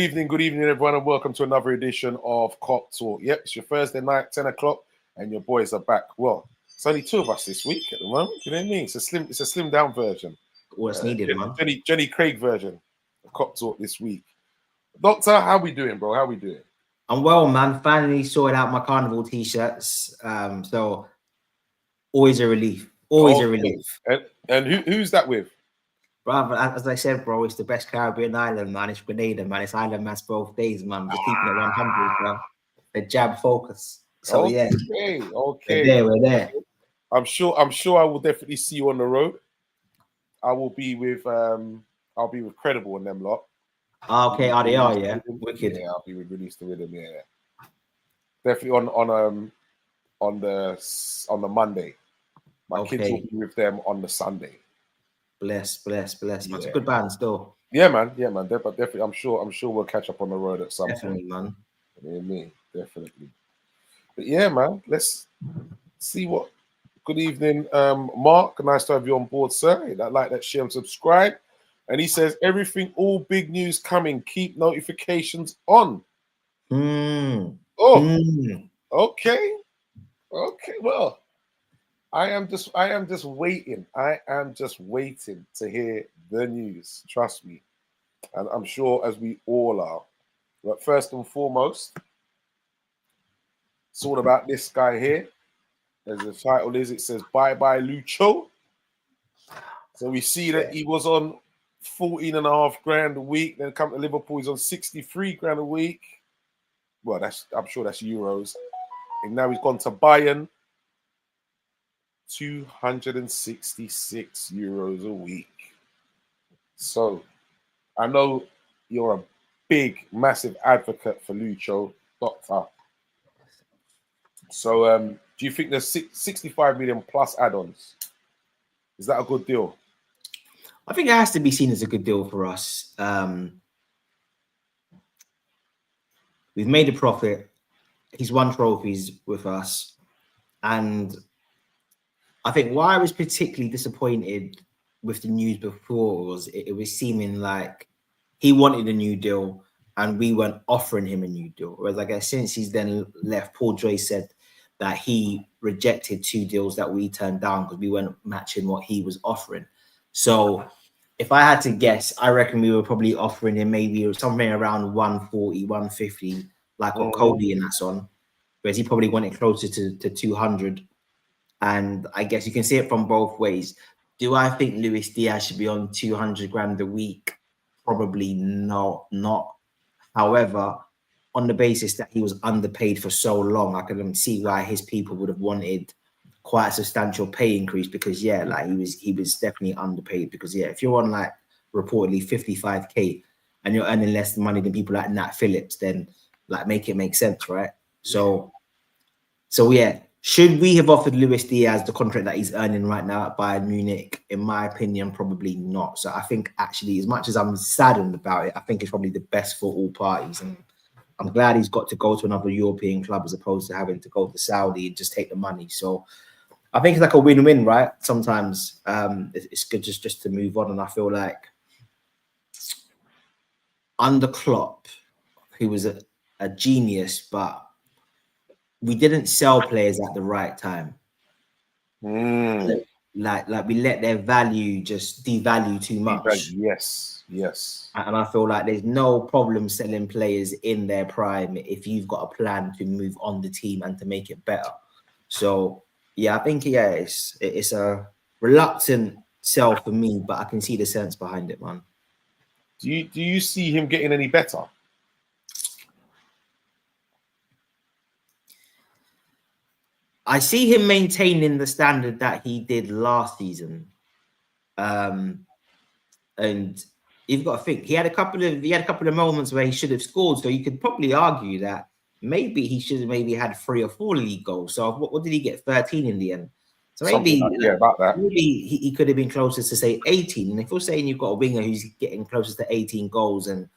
good evening, everyone, and welcome to another edition of Cop Talk. Yep, it's your Thursday night, 10 o'clock, and your boys are back. Well, it's only two of us this week at the moment. You know what I mean? It's a slim down version. What's needed, man? Jenny Craig version of Cop Talk this week. Doctor, how we doing, bro? How we doing? I'm well, man. Finally sorted out my carnival t-shirts. So always a relief. Always a relief. And who's that with? Brother, as I said, bro, it's the best Caribbean island, man. It's Grenada, man. It's Island Mass both days, man. Just keeping it 100, bro. The jab focus. So okay. We're there. I'm sure I will definitely see you on the road. I will be with Credible and them lot. Okay, RDR, yeah. Wicked. Yeah, I'll be with Release the Rhythm, yeah. Definitely on the Monday. My kids will be with them on the Sunday. Bless. Yeah. It's a good band still. Yeah, man. Definitely. I'm sure we'll catch up on the road at some point. Man. You know me, definitely. But yeah, man. Let's see what. Good evening, Mark. Nice to have you on board, sir. Like that, share, and subscribe. And he says everything, all big news coming. Keep notifications on. Okay. Well. I am just waiting. I am just waiting to hear the news. Trust me. And I'm sure as we all are. But first and foremost, it's all about this guy here. As the title is, it says Bye Lucho. So we see that he was on 14.5 grand a week. Then come to Liverpool, he's on 63 grand a week. Well, I'm sure that's euros. And now he's gone to Bayern. 266 euros a week. So I know you're a big, massive advocate for Lucho, Doctor. So do you think there's 65 million plus add-ons? Is that a good deal? I think it has to be seen as a good deal for us. We've made a profit. He's won trophies with us. And I think why I was particularly disappointed with the news before was it was seeming like he wanted a new deal and we weren't offering him a new deal. Whereas I guess since he's then left, Paul Joyce said that he rejected 2 deals that we turned down because we weren't matching what he was offering. So if I had to guess, I reckon we were probably offering him maybe somewhere around 140, 150, like what Cody and that's on. Whereas he probably wanted closer to 200. And I guess you can see it from both ways. Do I think Luis Diaz should be on 200 grand a week? Probably not. However, on the basis that he was underpaid for so long, I can see why his people would have wanted quite a substantial pay increase because, he was definitely underpaid because, if you're on like reportedly 55K and you're earning less money than people like Nat Phillips, then like make it make sense, right? So should we have offered Luis Diaz the contract that he's earning right now at Bayern Munich? In my opinion, probably not. So I think actually, as much as I'm saddened about it, I think it's probably the best for all parties. And I'm glad he's got to go to another European club as opposed to having to go to Saudi and just take the money. So I think it's like a win-win, right? Sometimes it's good just to move on. And I feel like under Klopp, he was a genius, but we didn't sell players at the right time. Like we let their value just devalue too much. Yes. And I feel like there's no problem selling players in their prime if you've got a plan to move on the team and to make it better. So I think it's a reluctant sell for me, but I can see the sense behind it, man. Do you see him getting any better? I see him maintaining the standard that he did last season. And you've got to think he had a couple of moments where he should have scored. So you could probably argue that maybe he should have had 3 or 4 league goals. So what did he get? 13 in the end. So maybe about that. Maybe he could have been closer to say 18. And if you're saying you've got a winger who's getting closer to 18 goals, and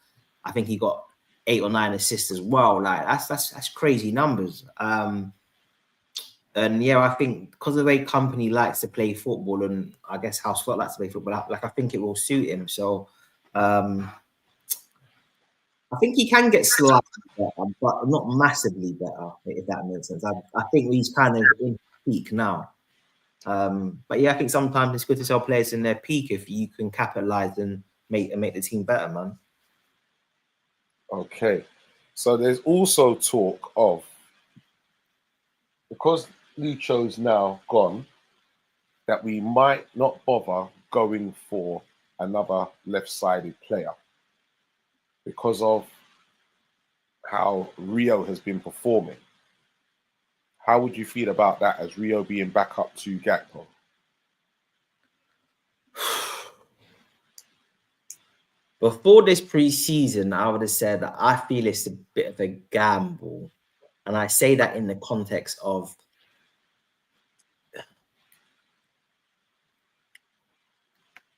I think he got 8 or 9 assists as well, like that's crazy numbers. And I think because of the way Company likes to play football, and I guess how Scott likes to play football, like I think it will suit him. So I think he can get slightly better, but not massively better, if that makes sense. I think he's kind of in peak now. But yeah, I think sometimes it's good to sell players in their peak if you can capitalize and make the team better, man. Okay. So there's also talk of, because Lucho's now gone, that we might not bother going for another left-sided player because of how Rio has been performing. How would you feel about that as Rio being back up to Gakpo? Before this preseason, I would have said that I feel it's a bit of a gamble. And I say that in the context of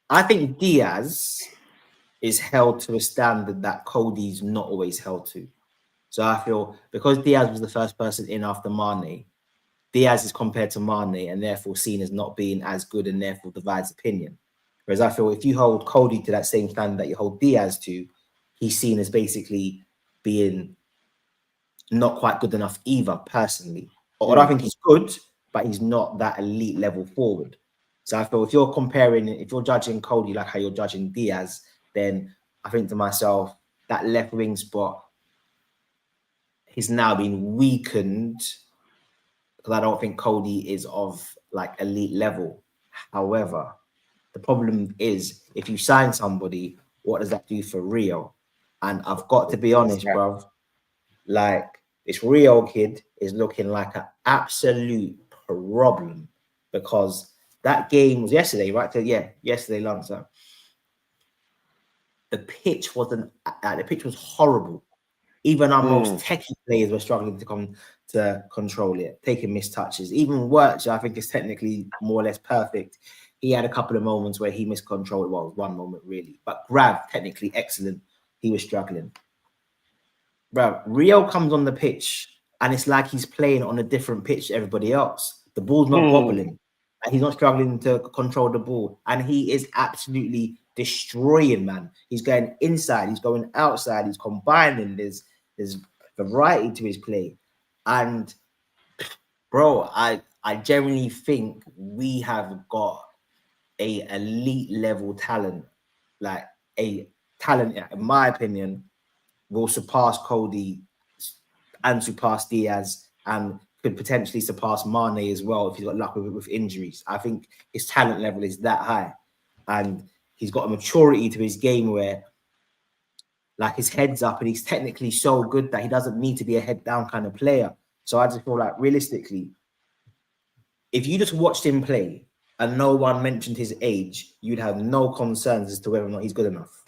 I think Diaz is held to a standard that Cody's not always held to. So I feel because Diaz was the first person in after Mane, Diaz is compared to Mane and therefore seen as not being as good and therefore divides opinion. Whereas I feel if you hold Cody to that same standard that you hold Diaz to, he's seen as basically being not quite good enough either, personally. Or I think he's good, but he's not that elite level forward. So I feel if you're judging Cody like how you're judging Diaz, then I think to myself, that left wing spot has now been weakened because I don't think Cody is of like elite level. However, the problem is if you sign somebody, what does that do for Rio? And I've got to be honest, bruv, like this Rio kid is looking like an absolute problem because that game was yesterday, right? So yeah, yesterday lunchtime. The pitch was horrible. Even our most techie players were struggling to control it, taking missed touches. Even Wirtz, I think, is technically more or less perfect. He had a couple of moments where he miscontrolled. Well, one moment really, but Grav technically excellent. He was struggling. Bro, Rio comes on the pitch and it's like he's playing on a different pitch to everybody else. The ball's not wobbling. Like he's not struggling to control the ball. And he is absolutely destroying, man. He's going inside, he's going outside, he's combining. There's variety to his play. And bro, I genuinely think we have got a elite level talent, like a talent, in my opinion, will surpass Cody and surpass Diaz and could potentially surpass Mane as well if he's got luck with injuries. I think his talent level is that high. And he's got a maturity to his game where like his head's up and he's technically so good that he doesn't need to be a head down kind of player. So I just feel like realistically, if you just watched him play and no one mentioned his age, you'd have no concerns as to whether or not he's good enough.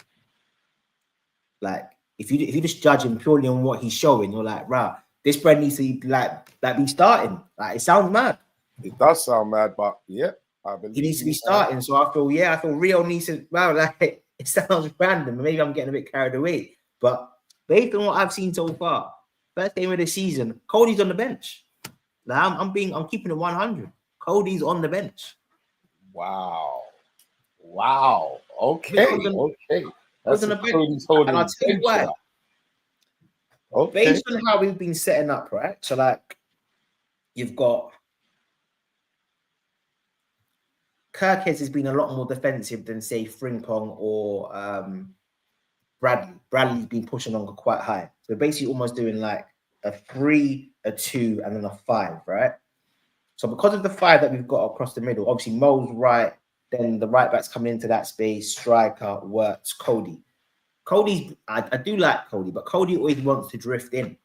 Like, if you just judge him purely on what he's showing, you're like, right, this bread needs to like be starting. Like, it sounds mad. It does sound mad, but yeah, I believe he needs to be starting. So I feel Rio needs to. Well, like it sounds random. Maybe I'm getting a bit carried away, but based on what I've seen so far, first game of the season, Cody's on the bench. Like, I'm keeping it 100. Cody's on the bench. Wow. Okay. That's on the bench. And I'll tell you why. Okay. Based on how we've been setting up, right? So, like, you've got Kirkes has been a lot more defensive than, say, Frimpong or Bradley. Bradley's been pushing on quite high. So, basically almost doing like a 3, a 2, and then a 5, right? So, because of the 5 that we've got across the middle, obviously Mo's right, then the right back's coming into that space, striker, Wirtz, Cody. I do like Cody, but Cody always wants to drift in.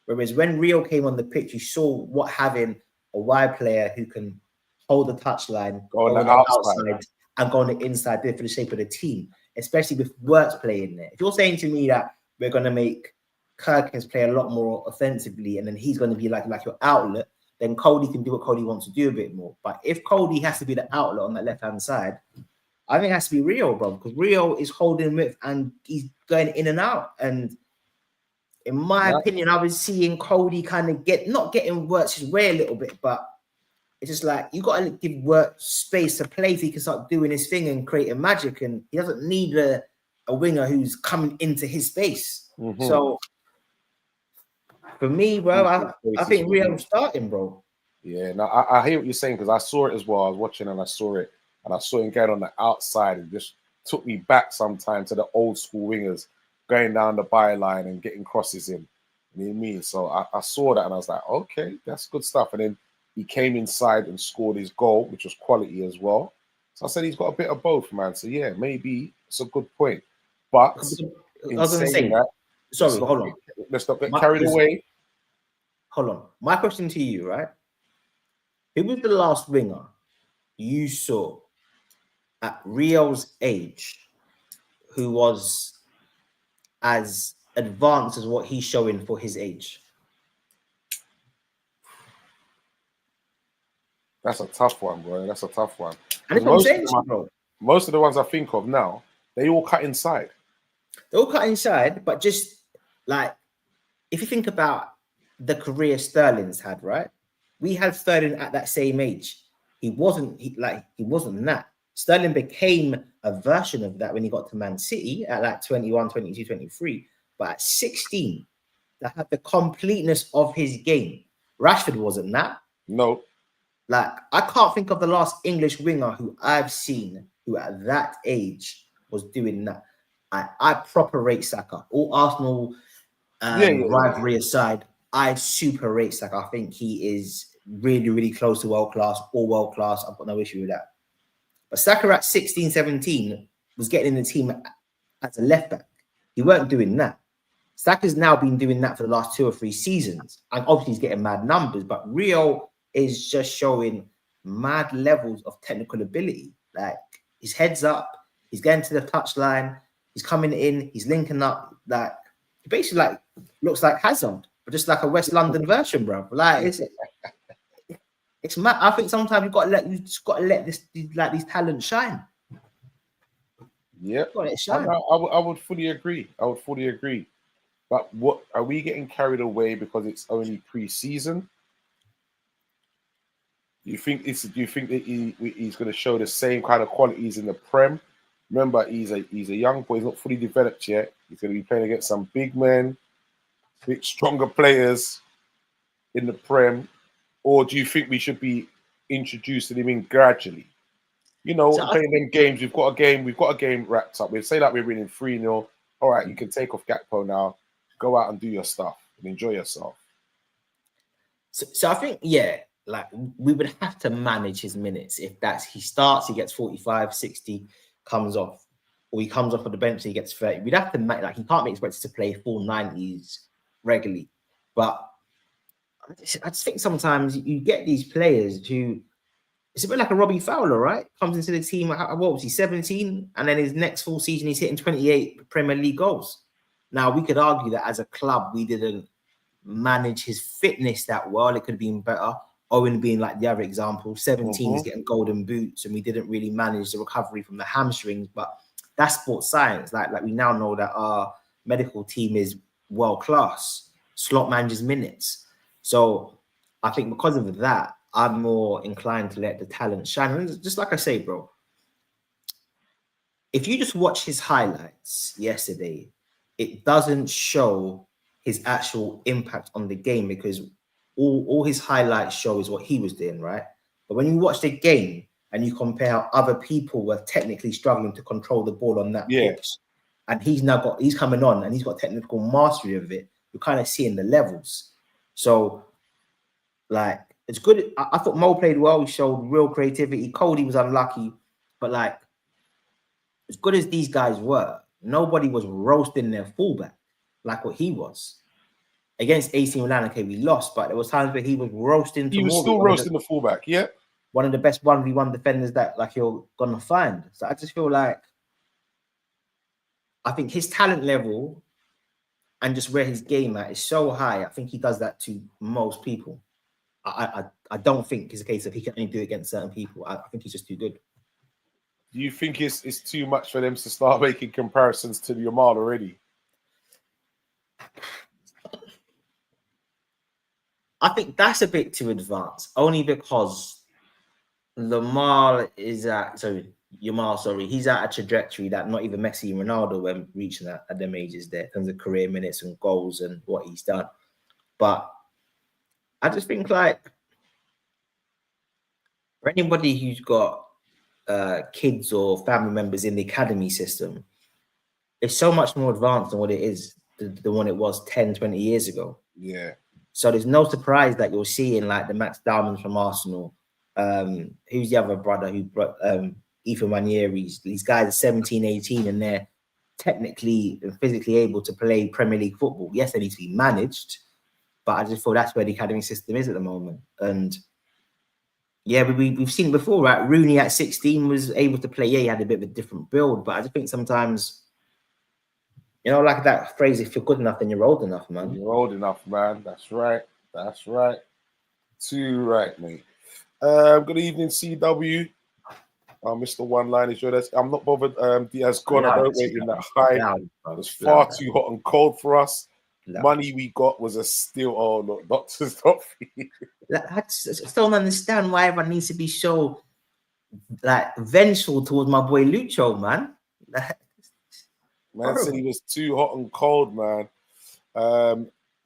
Whereas when Rio came on the pitch, you saw what having a wide player who can hold the touchline, go on the outside, and go on the inside did for the shape of the team, especially with Wirtz playing there. If you're saying to me that we're going to make Kirkins play a lot more offensively and then he's going to be like your outlet, then Cody can do what Cody wants to do a bit more. But if Cody has to be the outlet on that left-hand side, I think it has to be Rio, bro, because Rio is holding width and he's going in and out. And in my opinion, I was seeing Cody kind of not getting Wirtz's way a little bit, but it's just like you got to give Wirtz space to play so he can start doing his thing and creating magic. And he doesn't need a winger who's coming into his space. Mhm. So for me, bro, I Basis think for him. Rio's starting, bro. Yeah, no, I hear what you're saying because I saw it as well. I was watching and I saw it, and I saw him get on the outside and just took me back sometime to the old school wingers going down the byline and getting crosses in. You know what I mean? So I saw that and I was like, okay, that's good stuff. And then he came inside and scored his goal, which was quality as well. So I said he's got a bit of both, man. So yeah, maybe it's a good point. But I in was gonna saying say, that, let's sorry, not hold get, on. let's not get carried away. Hold on. My question to you, right? Who was the last winger you saw at Rio's age who was as advanced as what he's showing for his age? That's a tough one, bro. That's a tough one. And that's what I'm saying to you, bro. Most of the ones I think of now, they all cut inside. They all cut inside, but just like if you think about the career Sterling's had, right? We had Sterling at that same age. He wasn't that. Sterling became a version of that when he got to Man City at like 21, 22, 23. But at 16, that had the completeness of his game. Rashford wasn't that. No. Like, I can't think of the last English winger who I've seen who at that age was doing that. I proper rate Saka. All Arsenal rivalry aside, I super rate Saka. I think he is really, really close to world class, all world class. I've got no issue with that. But Saka at 16, 17 was getting in the team as a left back. He weren't doing that. Saka's now been doing that for the last 2 or 3 seasons. And obviously he's getting mad numbers, but Rio is just showing mad levels of technical ability. Like, his head's up, he's getting to the touchline, he's coming in, he's linking up. Like, he basically like looks like Hazard, but just like a West London version, bro. Like, it's mad. I think sometimes you just got to let these talents shine. Yeah, I would fully agree. I would fully agree. But what are we getting carried away because it's only pre-season? Do you think that he's going to show the same kind of qualities in the Prem? Remember, he's a young boy. He's not fully developed yet. He's going to be playing against some big men, big stronger players in the Prem. Or do you think we should be introducing him in gradually? You know, so playing them games. We've got a game wrapped up. We say like we're winning 3-0. All right, you can take off Gakpo now. Go out and do your stuff and enjoy yourself. So I think, yeah, like we would have to manage his minutes. If that's he starts, he gets 45, 60, comes off, or he comes off of the bench and he gets 30. We'd have to like he can't be expected to play full 90s regularly. But I just think sometimes you get these players who it's a bit like a Robbie Fowler, right? Comes into the team, what was he, 17? And then his next full season, he's hitting 28 Premier League goals. Now, we could argue that as a club, we didn't manage his fitness that well. It could have been better. Owen being like the other example, 17 is getting golden boots, and we didn't really manage the recovery from the hamstrings. But that's sports science. Like we now know that our medical team is world class. Slot manages minutes. So I think because of that, I'm more inclined to let the talent shine. And just like I say, bro, if you just watch his highlights yesterday, it doesn't show his actual impact on the game because all his highlights show is what he was doing, right? But when you watch the game and you compare how other people were technically struggling to control the ball on that pitch, and he's coming on and he's got technical mastery of it, you're kind of seeing the levels. So, like, it's good. I thought Mo played well. He showed real creativity. Cody was unlucky, but like, as good as these guys were, nobody was roasting their fullback like what he was. Against AC Milan, okay, we lost, but there was times where he was roasting. He was still roasting the fullback, yeah. One of the best 1v1 defenders that like you're gonna find. So I just feel like I think his talent level and just where his game at is so high. I think he does that to most people. I don't think it's a case of he can only do it against certain people. I think he's just too good. Do you think it's too much for them to start making comparisons to Yamal already? I think that's a bit too advanced, only because Lamar is at Yamal, sorry, he's at a trajectory that not even Messi and Ronaldo were reaching at them ages there in terms of career minutes and goals and what he's done. But I just think, like, for anybody who's got kids or family members in the academy system, it's so much more advanced than what it is than when it was 10, 20 years ago. Yeah. So there's no surprise that you're seeing like the Max Diamonds from Arsenal. Who's the other brother who brought Ethan Ranieri's? These guys are 17, 18, and they're technically and physically able to play Premier League football. Yes, they need to be managed, but I just feel that's where the academy system is at the moment. And yeah, we've seen it before, right? Rooney at 16 was able to play. Yeah, he had a bit of a different build, but I just think sometimes, you know, like that phrase, if you're good enough, then you're old enough, man. You're old enough, man. That's right. That's right. Too right, mate. Good evening, CW. Mr. One Line is yours. I'm not bothered. Diaz gone. I don't wait in that high. It was far too hot and cold for us. Money we got was a steal. Oh, look, not to stop. I just don't understand why everyone needs to be so like vengeful towards my boy Lucho, man. Man said he was too hot and cold, man.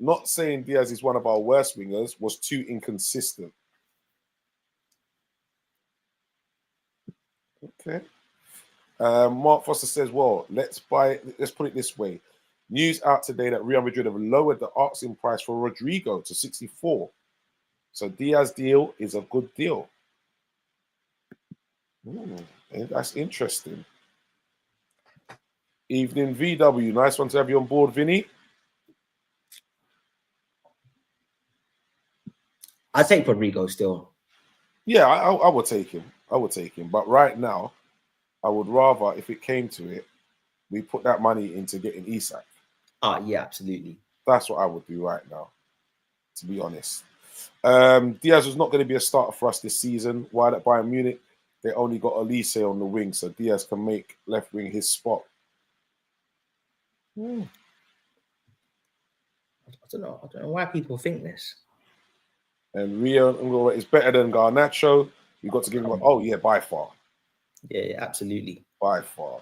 Not saying Diaz is one of our worst wingers, was too inconsistent. Okay. Mark Foster says, well, let's put it this way. News out today that Real Madrid have lowered the asking price for Rodrigo to 64. So Diaz deal is a good deal. That's interesting. Evening VW. Nice one to have you on board, Vinny. I take Rodrigo still. Yeah, I would take him. I would take him. But right now, I would rather, if it came to it, we put that money into getting Isak. Yeah, absolutely. That's what I would do right now, to be honest. Diaz was not going to be a starter for us this season. While at Bayern Munich, they only got Elise on the wing, so Diaz can make left wing his spot. I don't know why people think this. And Rio is better than Garnacho. We got to give him. Oh yeah, by far. Yeah, absolutely. By far.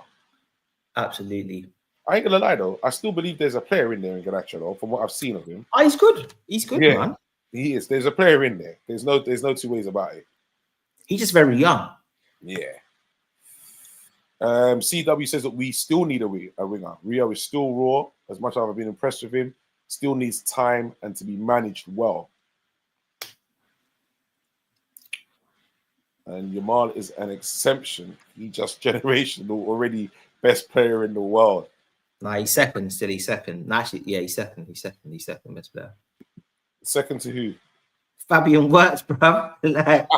Absolutely. I ain't gonna lie though. I still believe there's a player in there in Garnacho though, from what I've seen of him. He's good. He's good, yeah, man. He is. There's a player in there. There's no two ways about it. He's just very young. Yeah. CW says that we still need a winger. Rio is still raw. As much as I've been impressed with him, still needs time and to be managed well. And Yamal is an exemption. He just generational, already best player in the world. Nah, he's second. Still, he's second. Nah, actually, yeah, he's second. He's second best player. Second to who? Fabian Wirtz, bro. Like,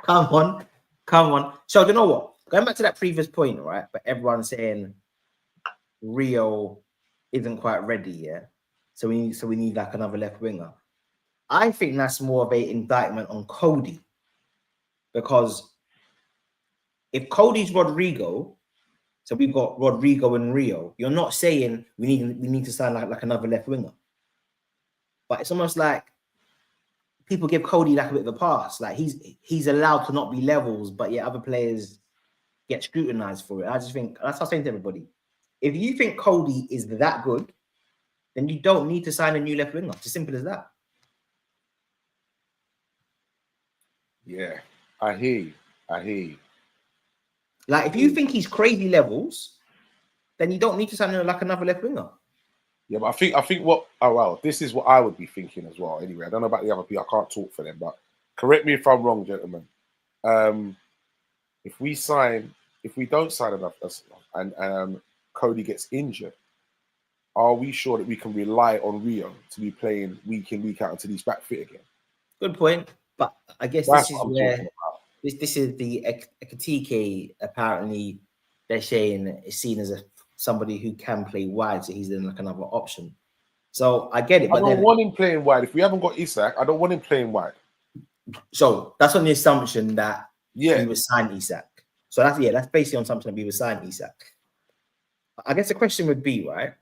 come on. So you know what? Going back to that previous point, right? But everyone's saying Rio isn't quite ready yet. So we need like another left winger. I think that's more of an indictment on Cody. Because if Cody's Rodrigo, so we've got Rodrigo and Rio, you're not saying we need to sign like another left winger. But it's almost like people give Cody like a bit of a pass. Like he's allowed to not be levels, but yet other players get scrutinized for it. I just think that's what I'm saying to everybody. If you think Cody is that good, then you don't need to sign a new left winger. It's as simple as that. Yeah, I hear you. Like if you think he's crazy levels, then you don't need to sign like another left winger. Yeah, but I think what this is what I would be thinking as well. Anyway, I don't know about the other people. I can't talk for them, but correct me if I'm wrong, gentlemen. If we don't sign enough and Cody gets injured, are we sure that we can rely on Rio to be playing week in, week out until he's back fit again? Good point. But I guess this is where this is the Ekatike. Apparently, they're saying is seen as somebody who can play wide, so he's then like another option. So I get it. But I don't want him playing wide. If we haven't got Isak, I don't want him playing wide. So that's on the assumption that we would sign Isak. So that's basically on assumption that we would sign Isak. I guess the question would be, right?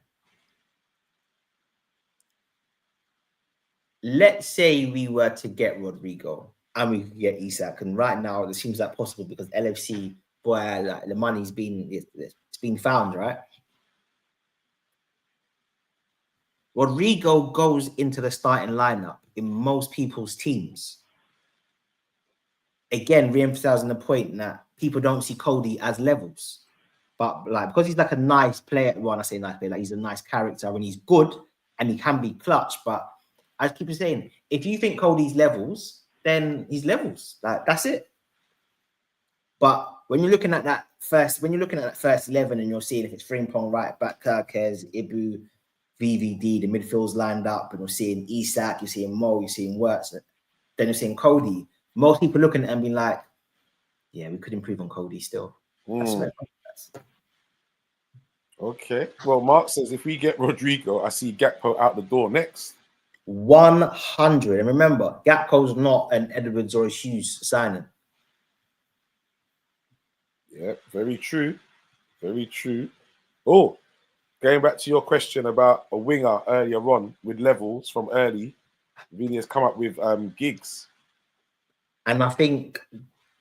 Let's say we were to get Rodrigo and we could get Isak, and right now it seems like possible because LFC boy, like the money's it's been found, right? Rodrigo goes into the starting lineup in most people's teams. Again, re-emphasizing the point that people don't see Cody as levels, but like because he's like a nice player. Well, I say nice player, like he's a nice character when he's good and he can be clutch. But I keep saying, if you think Cody's levels, then he's levels. Like that's it. But when you're looking at that first 11 and you're seeing if it's Frimpong right back, Kirkes, Ibu, VVD, the midfield's lined up, and you're seeing Isak, you're seeing Mo, you're seeing Wirtz, then you're seeing Cody. Most people looking at him being like, yeah, we could improve on Cody still. Okay. Well, Mark says if we get Rodrigo, I see Gakpo out the door next. 100. And remember, Gakpo's not an Edwards or a Hughes signing. Yeah, very true. Very true. Oh, going back to your question about a winger earlier on with levels from early, Vinny has come up with Giggs. And I think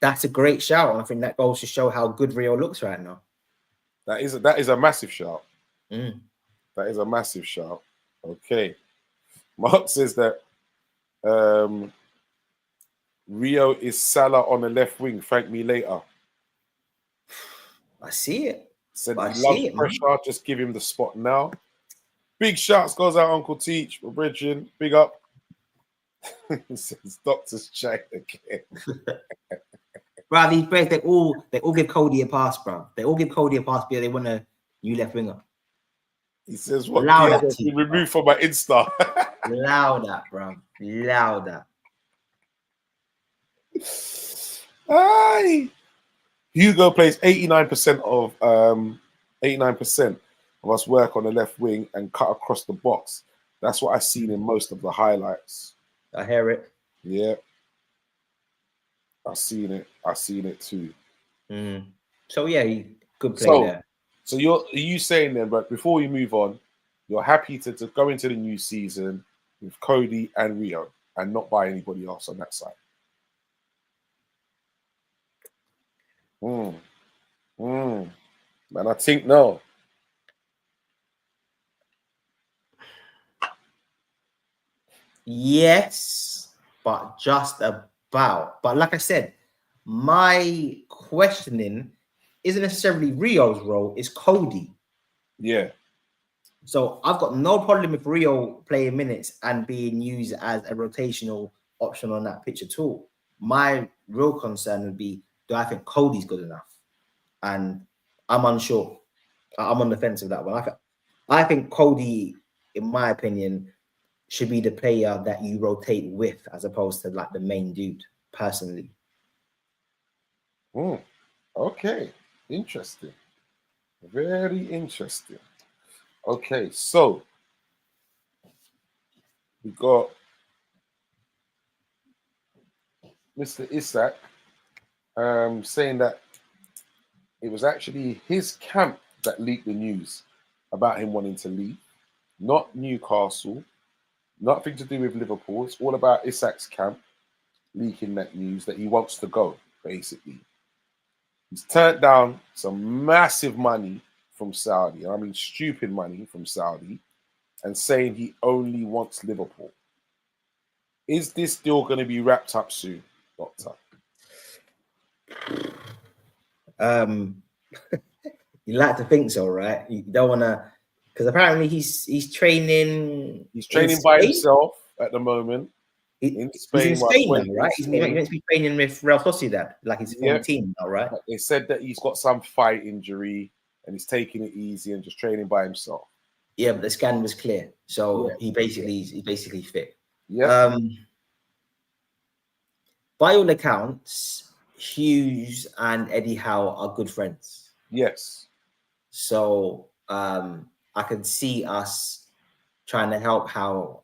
that's a great shout. And I think that goes to show how good Rio looks right now. That is a massive shout. Mm. That is a massive shout. Okay. Mark says that Rio is Salah on the left wing. Thank me later. I see it. Said he loves pressure. Man. Just give him the spot now. Big shouts goes out, Uncle Teach. We're bridging. Big up. He says doctor's check again. Bro, these boys, they all give Cody a pass, bro. They all give Cody a pass because they want a new left winger. He says what has been removed from my Insta. Allow that, bro. Allow that. Aye. Hugo plays 89% of us work on the left wing and cut across the box. That's what I've seen in most of the highlights. I hear it. Yeah. I've seen it too. Mm. So yeah, good play there. So are you saying then, but before we move on, you're happy to go into the new season with Cody and Rio and not buy anybody else on that side? Man, I think no. Yes, but just about. But like I said, my questioning isn't necessarily Rio's role, it's Cody. Yeah. So I've got no problem with Rio playing minutes and being used as a rotational option on that pitch at all. My real concern would be, do I think Cody's good enough? And I'm unsure. I'm on the fence of that one. I think Cody, in my opinion, should be the player that you rotate with as opposed to like the main dude, personally. Okay. Interesting. Very interesting. Okay, so we got Mr. Isak saying that it was actually his camp that leaked the news about him wanting to leave, not Newcastle, nothing to do with Liverpool. It's all about Isak's camp leaking that news that he wants to go, basically. He's turned down some massive money from Saudi, I mean stupid money from Saudi, and saying he only wants Liverpool. Is this deal going to be wrapped up soon, Doctor? You like to think so, right? You don't want to, because apparently he's training. He's training by himself at the moment. In Spain, he's in Spain now, right? He's meant to be training with Real Sociedad, like his former team now, right? They said that he's got some fight injury and he's taking it easy and just training by himself. Yeah, but the scan was clear, so he's basically fit. Yeah. By all accounts, Hughes and Eddie Howe are good friends. Yes. So I can see us trying to help Howe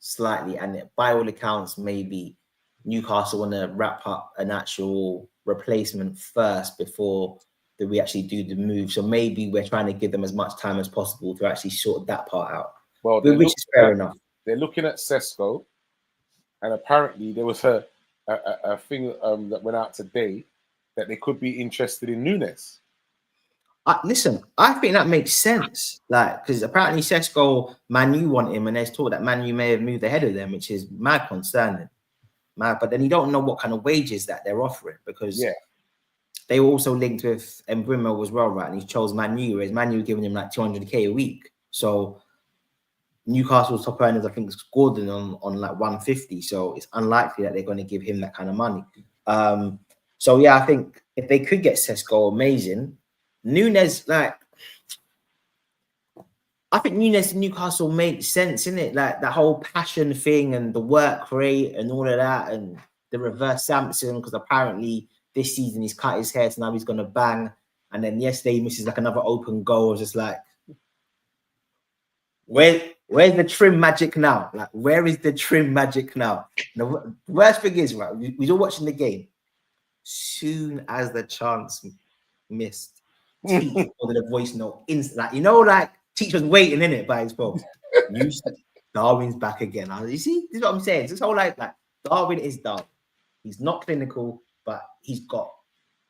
slightly, and by all accounts, maybe Newcastle want to wrap up an actual replacement first before we actually do the move. So maybe we're trying to give them as much time as possible to actually sort that part out. Well, which is fair enough. They're looking at Sesko, and apparently there was a thing that went out today that they could be interested in Nunes. Listen, I think that makes sense. Like, because apparently Sesko, Manu want him, and there's talk that Manu may have moved ahead of them, which is mad concerning. Mad, but then you don't know what kind of wages that they're offering, because they were also linked with Mbeumo as well, right? And he chose Manu, whereas Manu giving him like 200k a week. So Newcastle's top earners, I think, is Gordon on like 150. So it's unlikely that they're going to give him that kind of money. So yeah, I think if they could get Sesko, amazing. Nunes, like, I think Nunes in Newcastle makes sense, innit? Like that whole passion thing and the work rate and all of that, and the reverse Samson, because apparently this season he's cut his hair, so now he's gonna bang. And then yesterday he misses like another open goal. Just like, where's the trim magic now? Like, where is the trim magic now? The worst thing is, right, we're all watching the game. Soon as the chance missed, Teach ordered a voice note like, you know, like Teach was waiting in it by his phone. Darwin's back again. You see, this is what I'm saying. This whole like Darwin is Darwin. He's not clinical, but he's got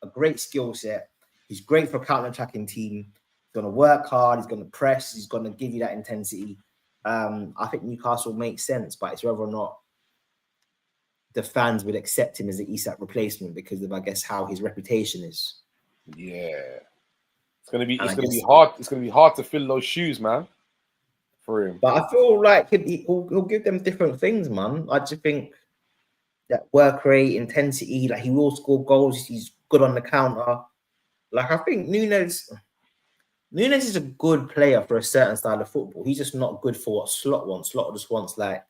a great skill set. He's great for counter-attacking team. He's going to work hard. He's going to press. He's going to give you that intensity. I think Newcastle makes sense, but it's whether or not the fans would accept him as the Isak replacement because of, I guess, how his reputation is. Yeah, it's gonna be hard. It's gonna be hard to fill those shoes, man, for him. But I feel like he'll give them different things, man. I just think that work rate, intensity, like he will score goals. He's good on the counter. Like, I think Nunes is a good player for a certain style of football. He's just not good for what Slot wants. Slot just wants like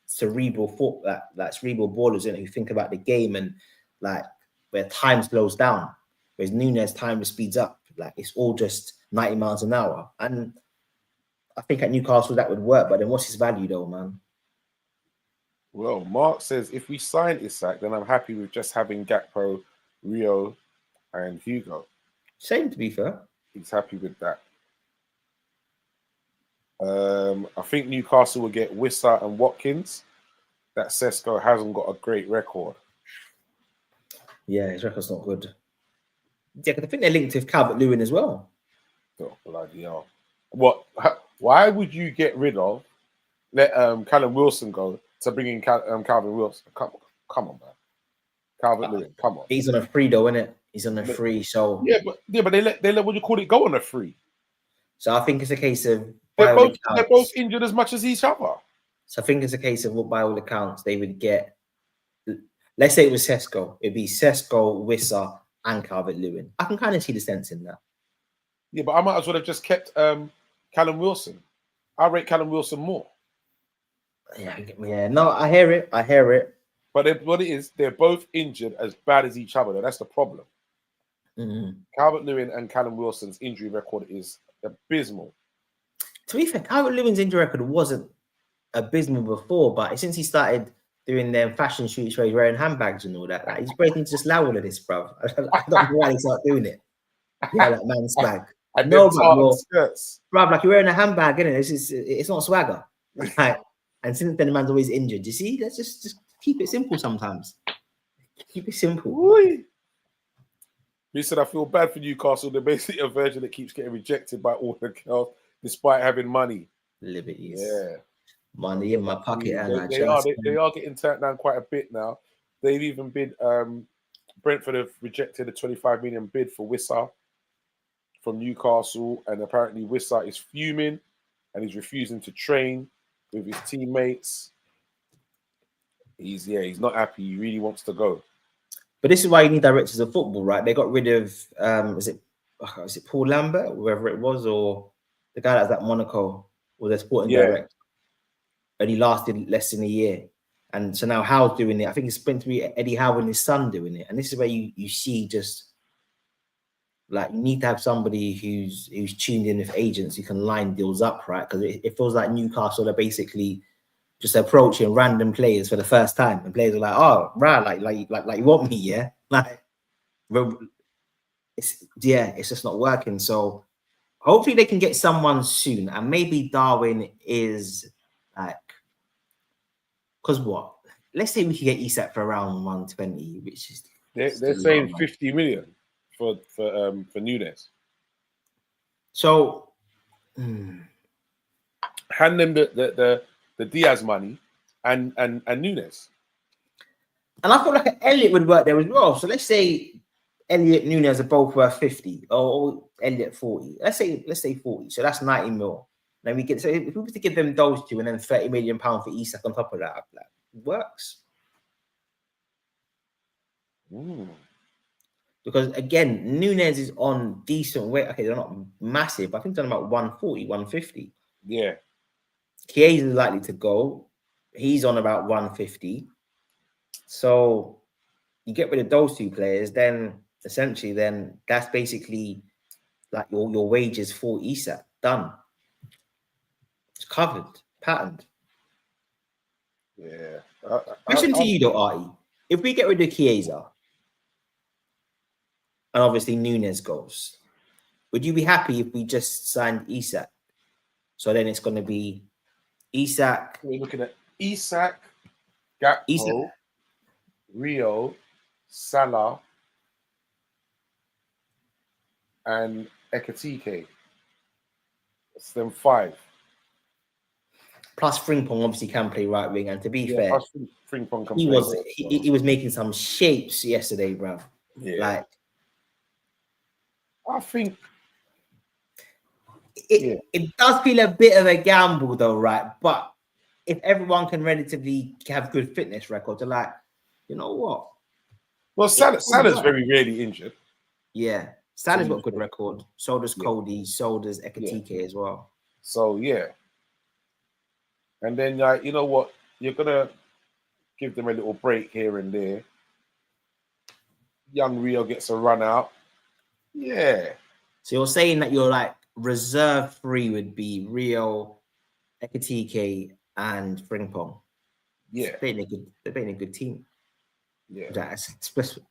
cerebral foot, like cerebral ballers in it who think about the game and like where time slows down. Whereas Nunes, time speeds up. Like, it's all just 90 miles an hour. And I think at Newcastle that would work. But then what's his value though, man? Well, Mark says if we sign Isak, then I'm happy with just having Gakpo, Rio, and Hugo. Same, to be fair. He's happy with that. I think Newcastle will get Wissa and Watkins. That Sesko hasn't got a great record. Yeah, his record's not good. Yeah, because I think they're linked with Calvert-Lewin as well. Oh, bloody hell. What? Why would you get rid of, let Callum Wilson go to bring in Calvin Wilson? Come on, man. Calvert-Lewin, come on. He's on a free though, isn't it? He's on a free, so yeah, but they let what you call it go on a free. So I think it's a case of they're both injured as much as each other. So I think it's a case of by all accounts they would get. Let's say it was Sesko. It'd be Sesko, Wissa, and Calvert-Lewin. I can kind of see the sense in that. Yeah, but I might as well have just kept Callum Wilson. I rate Callum Wilson more. Yeah. No, I hear it. But what it is, they're both injured as bad as each other. That's the problem. Mm-hmm. Calvert-Lewin and Callum Wilson's injury record is abysmal. To be fair, Calvert-Lewin's injury record wasn't abysmal before, but since he started doing their fashion shoots where he's wearing handbags and all that, like, he's breaking to just allow all of this, bro. I don't know why he started doing it. Yeah, like man swag. No, skirts. Bro, like you're wearing a handbag, innit? It's not swagger. Like, and since then, the man's always injured. You see, let's just keep it simple sometimes. Keep it simple. Ooh. He said, I feel bad for Newcastle. They're basically a version that keeps getting rejected by all the girls despite having money. Liberties. Yeah. Money in my pocket. They are getting turned down quite a bit now. They've even bid, Brentford have rejected a 25 million bid for Wissa from Newcastle. And apparently Wissa is fuming and he's refusing to train with his teammates. He's not happy. He really wants to go. But this is why you need directors of football, right? They got rid of is it Paul Lambert, whoever it was, or the guy that was at Monaco, or their sporting director. And he lasted less than a year. And so now Howe's doing it. I think it's meant to be Eddie Howe and his son doing it. And this is where you see just like you need to have somebody who's tuned in with agents who can line deals up, right? Because it feels like Newcastle are basically just approaching random players for the first time, and players are like, "Oh, right, like you want me, yeah?" Like, it's just not working. So hopefully they can get someone soon, and maybe Darwin is like, because what? Let's say we could get Isak for around 120, which is They're saying 50 million for Nunes. So Hand them the Diaz money and Nunes. and I feel like an Elliot would work there as well. So let's say Elliot, Nunes are both worth 50, or Elliot 40. Let's say 40. So that's 90 mil. Then we get, so if we were to give them those two and then 30 million pounds for Isak on top of that, works. Because again, Nunes is on decent weight. Okay, they're not massive. I think they're about 140, 150. Yeah. Chiesa is likely to go. He's on about 150. So you get rid of those two players, then essentially, then that's basically like your wages for Isak. Done. It's covered, patterned. Yeah. Question to you though, Artie. If we get rid of Chiesa, and obviously Nunes goes, would you be happy if we just signed Isak? So then it's going to be Isak. We're looking at Isak, Gakpo, Rio, Salah, and Ekatike. It's them 5. Plus Frimpong obviously can play right wing, and to be fair, Frimpong can he was making some shapes yesterday, bro. Yeah. Like, I think it does feel a bit of a gamble though, right? But if everyone can relatively have good fitness records, they're like, you know what? Well, Salah's very rarely injured. Yeah. Salah's got a good record. So does Cody. So does Ekatike as well. So, yeah. And then, you know what? You're going to give them a little break here and there. Young Rio gets a run out. Yeah. So you're saying that you're like reserve 3 would be Rio, Ekatike, and Frimpong. Yeah. They're playing a good team. Yeah. That's special.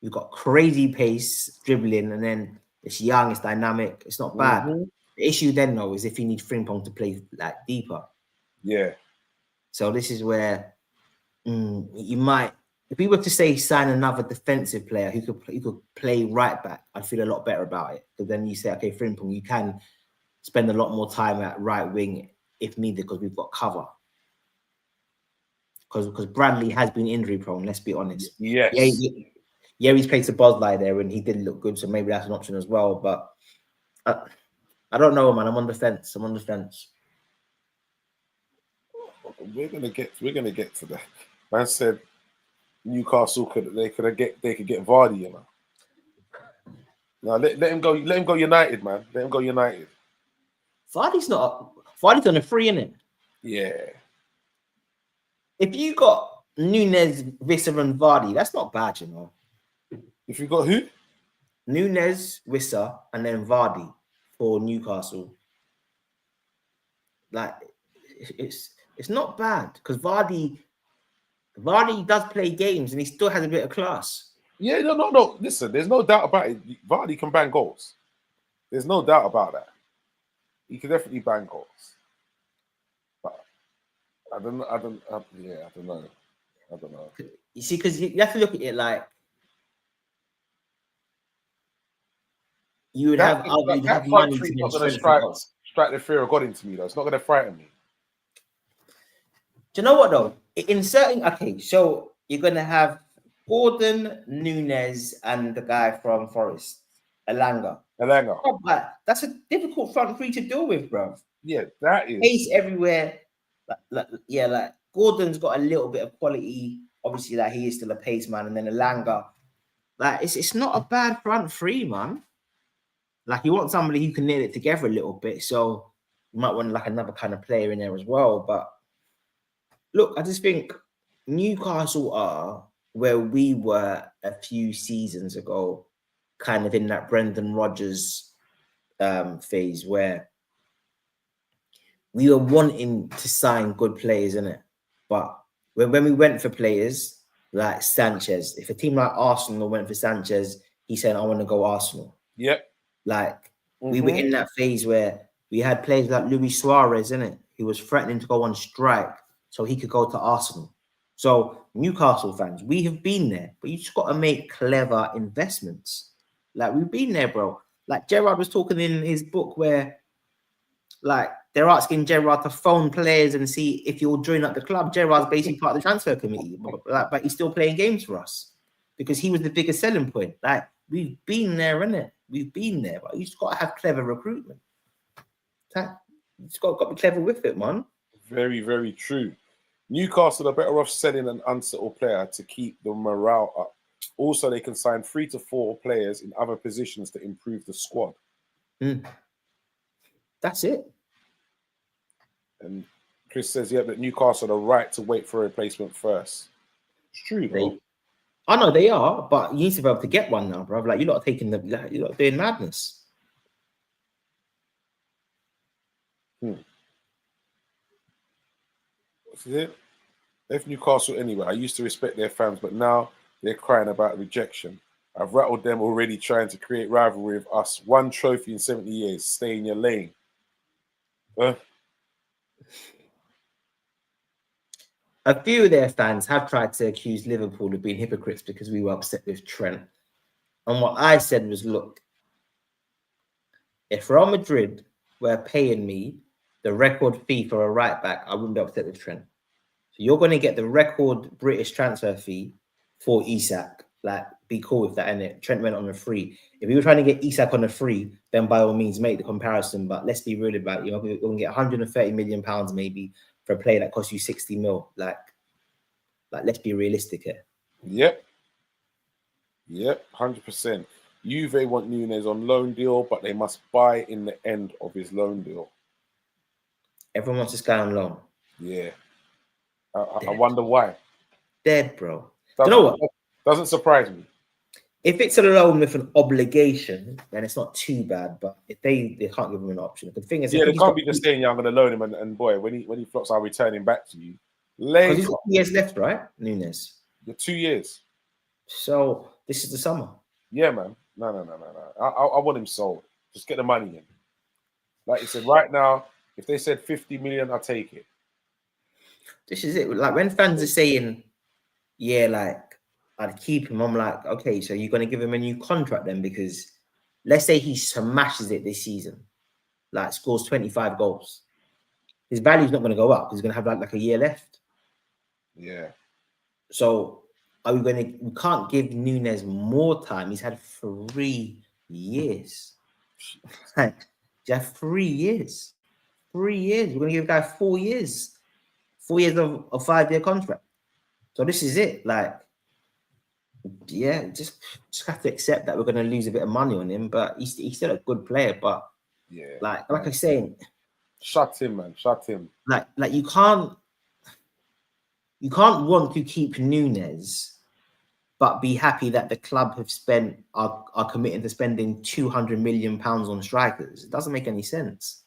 You've got crazy pace, dribbling, and then it's young, it's dynamic, it's not bad. The issue then though is if you need Frimpong to play like deeper. Yeah. So this is where you might, if we were to say sign another defensive player who could play right back, I'd feel a lot better about it. Because then you say, okay, Frimpong, you can spend a lot more time at right wing if needed because we've got cover. Because Bradley has been injury prone, let's be honest. Yes. Yeah, he's played to Bosley there and he didn't look good, so maybe that's an option as well. But I don't know, man. I'm on the fence. We're gonna get to that. Man said Newcastle could get Vardy, you know. Now let him go. Let him go United, man. Let him go United. Vardy's on a free, innit? Yeah. If you got Nunes, Wissa, and Vardy, that's not bad, you know. If you got who? Nunes, Wissa, and then Vardy for Newcastle. Like it's not bad because Vardy does play games and he still has a bit of class. Yeah, no. Listen, there's no doubt about it. Vardy can bang goals. There's no doubt about that. He can definitely bang goals. But I don't know. You see, because you have to look at it like you would have money to not going to strike the fear of God into me, though. It's not going to frighten me. Do you know what though? In certain so you're going to have Gordon, Nunes, and the guy from Forest, Elanga. Oh, but that's a difficult front three to deal with, bro. Yeah, that is. Pace everywhere. Like Gordon's got a little bit of quality. Obviously, like he is still a pace man, and then Elanga. Like it's not a bad front three, man. Like you want somebody who can knit it together a little bit. So you might want like another kind of player in there as well. But look, I just think Newcastle are where we were a few seasons ago, kind of in that Brendan Rodgers phase where we were wanting to sign good players, innit? But when we went for players like Sanchez, if a team like Arsenal went for Sanchez, he said, I want to go Arsenal. Yep. Like we were in that phase where we had players like Luis Suarez, innit? He was threatening to go on strike so he could go to Arsenal. So Newcastle fans, we have been there, but you just got to make clever investments. Like we've been there, bro. Like Gerard was talking in his book where, like, they're asking Gerard to phone players and see if you'll join up the club. Gerard's basically part of the transfer committee, but he's still playing games for us because he was the biggest selling point. Like we've been there, innit? We've been there, but you just got to have clever recruitment. You just got to be clever with it, man. Very, very true. Newcastle are better off selling an unsettled player to keep the morale up. Also, they can sign 3 to 4 players in other positions to improve the squad. That's it. And Chris says, yeah, but Newcastle are right to wait for a replacement first. It's true, though. I know they are, but you need to be able to get one now, bro. Like you're not taking the, you're not doing madness. This is it. Left Newcastle anyway. I used to respect their fans, but now they're crying about rejection. I've rattled them already trying to create rivalry with us. 1 trophy in 70 years. Stay in your lane. A few of their fans have tried to accuse Liverpool of being hypocrites because we were upset with Trent. And what I said was, look, if Real Madrid were paying me the record fee for a right back, I wouldn't be upset with Trent. So you're going to get the record British transfer fee for Isak. Like, be cool with that, innit? Trent went on a free. If you were trying to get Isak on a free, then by all means make the comparison. But let's be real about it. You're going to get 130 million pounds maybe for a player that costs you 60 mil. Like let's be realistic here. Yep, 100%. Juve want Nunes on loan deal, but they must buy in the end of his loan deal. Everyone wants this guy on loan. Yeah. I wonder why. Dead, bro. You know what? Doesn't surprise me. If it's a loan with an obligation, then it's not too bad. But if they can't give him an option. The thing is, yeah, they can't be just saying, "Yeah, I'm going to loan him," and boy, when he flops, I'll return him back to you. Because he's got 2 years left, right, Nunes? The 2 years. So this is the summer. Yeah, man. No. I want him sold. Just get the money in. Like you said, right now, if they said 50 million, I'll take it. This is it. Like when fans are saying, yeah, like I'd keep him, I'm like, okay, so you're going to give him a new contract then? Because let's say he smashes it this season, like scores 25 goals. His value's not going to go up. He's going to have like a year left. Yeah. So are we going to? We can't give Nunes more time. He's had 3 years. Like, you have 3 years. 3 years. We're going to give a guy 4 years. 4 years of a 5-year contract. So this is it. Like, yeah, just have to accept that we're going to lose a bit of money on him, but he's still a good player. But yeah, like I'm saying, shut him, man. Shut him. Like you can't want to keep Nunes, but be happy that the club have are committed to spending 200 million pounds on strikers. It doesn't make any sense.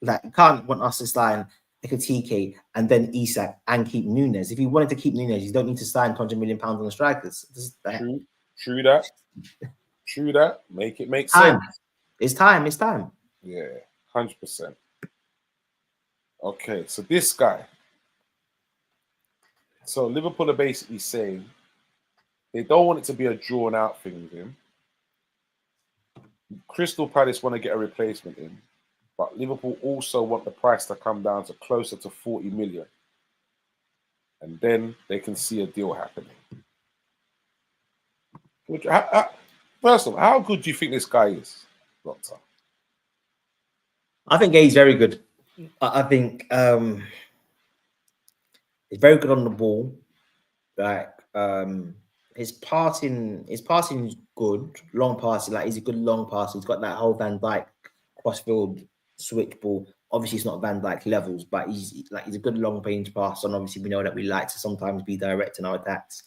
Like you can't want us to sign Ekatike and then Isak and keep Nunes. If you wanted to keep Nunes, you don't need to sign 200 million pounds on the strikers. True that. Make it make sense. It's time. Yeah, 100%. Okay, so this guy. So Liverpool are basically saying they don't want it to be a drawn out thing with him. Crystal Palace want to get a replacement in, but Liverpool also want the price to come down to closer to 40 million. And then they can see a deal happening. First of all, how good do you think this guy is, Doctor? I think he's very good. I think he's very good on the ball. Like his passing is good. Long passing, like he's a good long passer. He's got that whole Van Dijk crossfield switch ball. Obviously, it's not Van Dijk levels, but he's a good long range pass. And obviously, we know that we like to sometimes be direct in our attacks.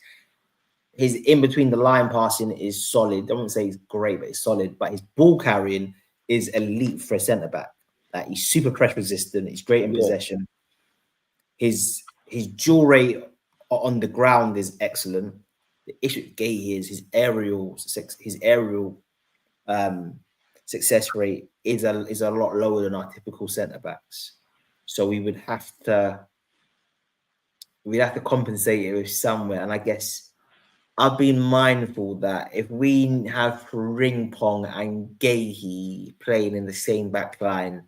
His in between the line passing is solid. I wouldn't say he's great, but it's solid. But his ball carrying is elite for a centre back. Like he's super press resistant. He's great in possession. His duel rate on the ground is excellent. The issue with Gay is his aerial success rate is a lot lower than our typical centre backs. So we would have to we'd have to compensate it with somewhere. And I guess I've been mindful that if we have Ring Pong and Gahey playing in the same back line,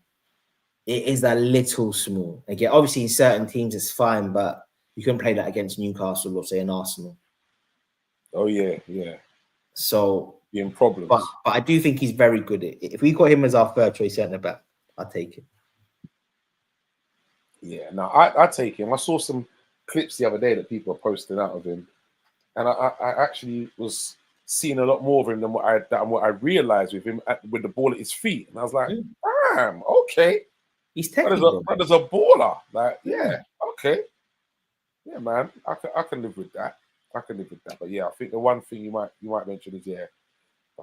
it is a little small. Again, obviously in certain teams it's fine, but you can play that against Newcastle or say an Arsenal. Oh yeah, yeah. So Being problems. but I do think he's very good. If we got him as our third choice centre back, I'll take it. Yeah, no, I take him. I saw some clips the other day that people are posting out of him, and I actually was seeing a lot more of him than what I realized with him with the ball at his feet, and I was like, damn, okay, He's that technical. is a baller. Like, yeah, okay, yeah, man, I can live with that. I can live with that. But yeah, I think the one thing you might mention is the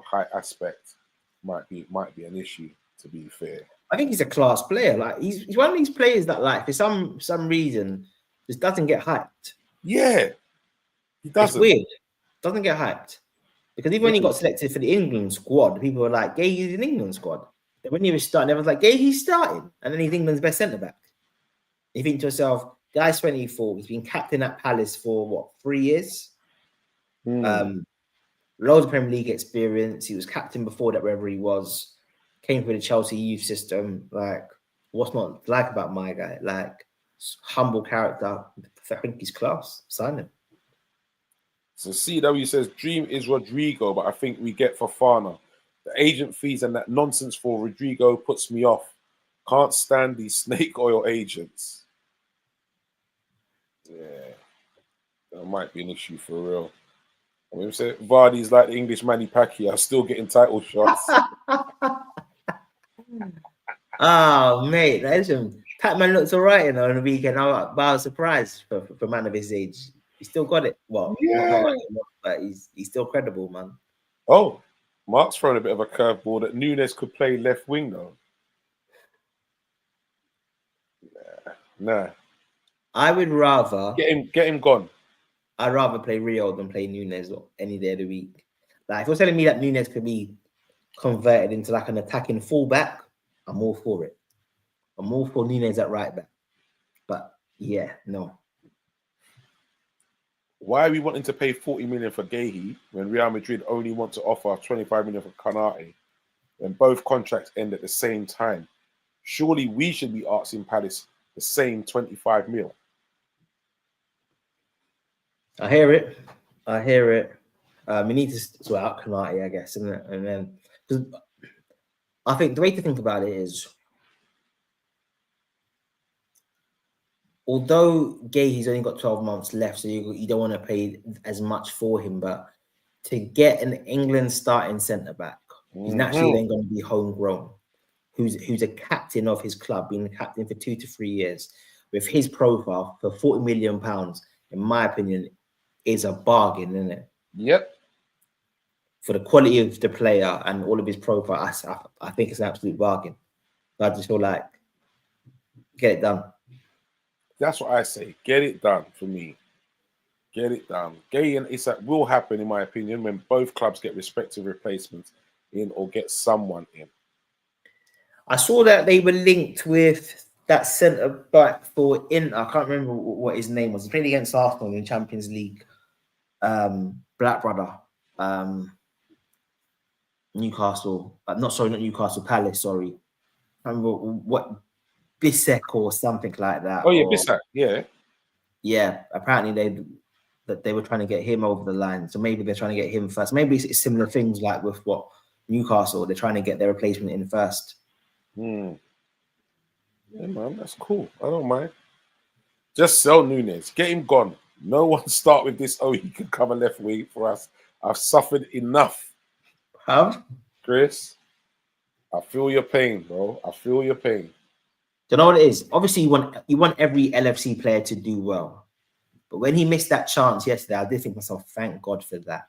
height aspect might be an issue. To be fair. I think he's a class player. Like he's one of these players that, like, for some reason, just doesn't get hyped. Yeah, he doesn't. It's weird. Doesn't get hyped because even when he got selected for the England squad, people were like, "Gay, he's in England squad." Then when he was starting, everyone's like, "Gay, he's starting," and then he's England's best centre back. You think to yourself, guy's 24. He's been captain at Palace for what, 3 years? Loads of Premier League experience. He was captain before that, wherever he was. Came through the Chelsea youth system. Like, what's not like about my guy? Like, humble character. I think he's class. Sign him. So CW says dream is Rodrigo, but I think we get Fofana. The agent fees and that nonsense for Rodrigo puts me off. Can't stand these snake oil agents. Yeah, that might be an issue for real. I mean, say Vardy's like the English Manny Pacquiao, still getting title shots. Oh, mate, listen, Patman looks all right, you know, on the weekend. I was surprised for a man of his age. He still got it. Well, yeah, not like him, but he's still credible, man. Oh, Mark's thrown a bit of a curveball that Nunes could play left wing though. Nah. I would rather get him gone. I'd rather play Rio than play Nunes any day of the week. Like, if you're telling me that Nunes could be converted into like an attacking fullback, I'm all for it. I'm all for Nunes at right back. But yeah, no. Why are we wanting to pay 40 million for Gahey when Real Madrid only want to offer 25 million for Canate when both contracts end at the same time? Surely we should be asking Palace the same 25 mil. I hear it. We need to sort out Canate, I guess, isn't it? And then, because I think the way to think about it is, although Gahey's only got 12 months left, so you don't want to pay as much for him, but to get an England starting centre back, he's naturally then going to be homegrown, who's a captain of his club, been a captain for 2 to 3 years, with his profile for £40 million, in my opinion, is a bargain, isn't it? Yep. For the quality of the player and all of his profile, I think it's an absolute bargain. I just feel like, get it done. That's what I say. Get it done for me. Get it done. That will happen, in my opinion, when both clubs get respective replacements in or get someone in. I saw that they were linked with that centre back for Inter. I can't remember what his name was. He played against Arsenal in Champions League. Black brother. Newcastle. Not Newcastle, Palace, sorry. I remember what, Bissek or something like that. Oh yeah, Bissek, yeah. Yeah, apparently they were trying to get him over the line. So maybe they're trying to get him first. Maybe it's similar things like with what Newcastle, they're trying to get their replacement in first. Yeah, man, that's cool. I don't mind. Just sell Nunes. Get him gone. No one start with this. Oh, he can cover left wing for us. I've suffered enough. Chris, I feel your pain, bro. I feel your pain. Do you know what it is? Obviously, you want every LFC player to do well. But when he missed that chance yesterday, I did think to myself, thank God for that.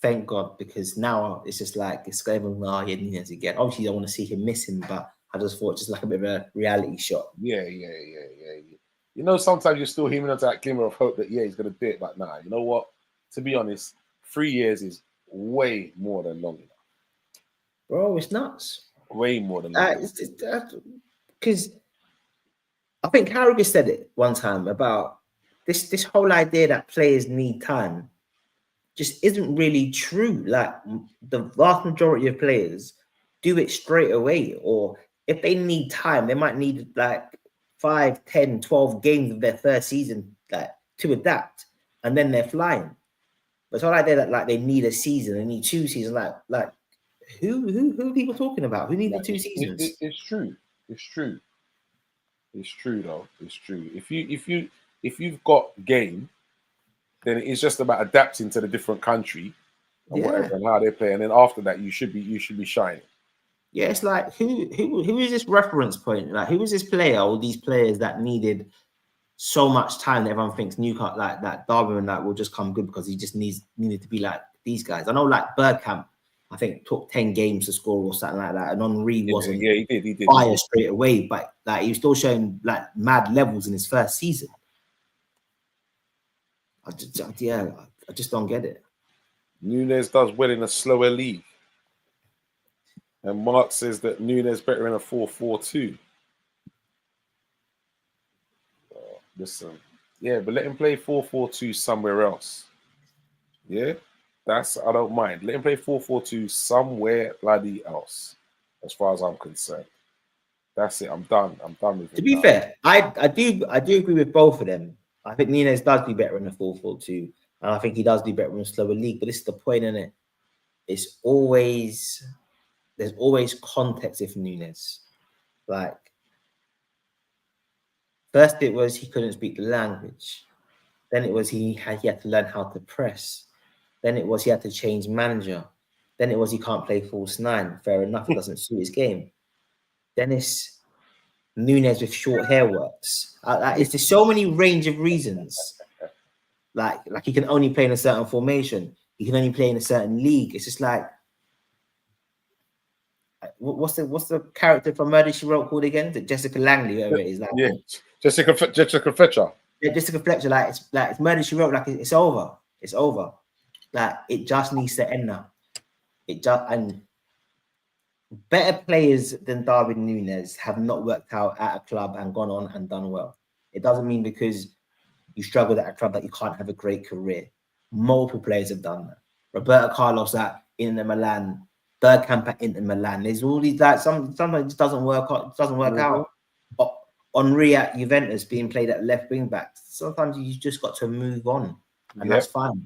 Thank God, because now it's just like, it's going Nunes again. Obviously, you don't want to see him missing, but I just thought just like a bit of a reality shot. Yeah. You know, sometimes you're still hearing onto that glimmer of hope that, yeah, he's going to do it. But nah, you know what? To be honest, 3 years is way more than long enough. Bro, it's nuts. Way more than long enough. Because I think Carragher said it one time about this whole idea that players need time just isn't really true. Like the vast majority of players do it straight away, or if they need time, they might need like 5, 10, 12 games of their first season like to adapt, and then they're flying. But it's all idea that like they need a season, they need 2 seasons. Like who are people talking about? Who need the 2 seasons? It's true. It's true. It's true though. It's true. If you've got game, then it's just about adapting to the different country and whatever Yeah. and how they play. And then after that, you should be shining. Yeah, it's like who is this reference point? Like who is this player or these players that needed so much time that everyone thinks Newcastle like that Darwin that will just come good because he just needed to be like these guys. I know like Bergkamp, I think took 10 games to score or something like that, and Henri wasn't Yeah, he did. fire straight away, but like he was still showing like mad levels in his first season. I just don't get it. Nunes does well in a slower league. And Mark says that Nunes better in a 4-4-2. Listen, yeah, but let him play 4-4-2 somewhere else. Yeah, I don't mind. Let him play 4-4-2 somewhere bloody else, as far as I'm concerned. That's it. I'm done. I'm done with it. To be fair, I do agree with both of them. I think Nunes does do better in the 4-4-2, and I think he does do better in a slower league. But this is the point, isn't it? There's always context with Nunes. Like first it was he couldn't speak the language. Then it was he had to learn how to press. Then it was he had to change manager. Then it was he can't play false 9. Fair enough, it doesn't suit his game. Then it's Nunes with short hair works. It's just so many range of reasons. Like he can only play in a certain formation. He can only play in a certain league. It's just like what's the character from Murder She Wrote called again? Jessica Langley, whatever it is. Like, yeah, Jessica Fletcher. Yeah, Jessica Fletcher. Like it's Murder She Wrote. Like it's over. It's over. Like it just needs to end now. And better players than Darwin Nunes have not worked out at a club and gone on and done well. It doesn't mean because you struggled at a club that you can't have a great career. Multiple players have done that. Roberto Carlos at Inter Milan, Bergkamp at Inter Milan. There's all these like sometimes it just doesn't work out. It doesn't work out. Henri at Juventus being played at left wing back. Sometimes you just got to move on, and that's fine.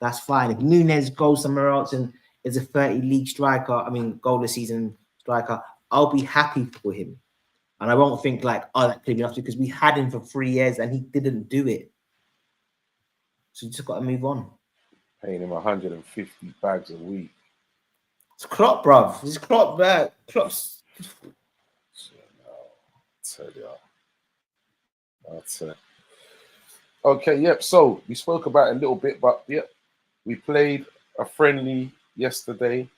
That's fine. If Nunes goes somewhere else and is a 30 league striker, goal this season striker, I'll be happy for him. And I won't think like, oh, that could be enough because we had him for 3 years and he didn't do it. So you just got to move on. Paying him 150 bags a week. It's Klopp, bruv. It's Klopp. Klopp's. I'll tell you. Okay, yep. So we spoke about it a little bit, but yep, we played a friendly yesterday.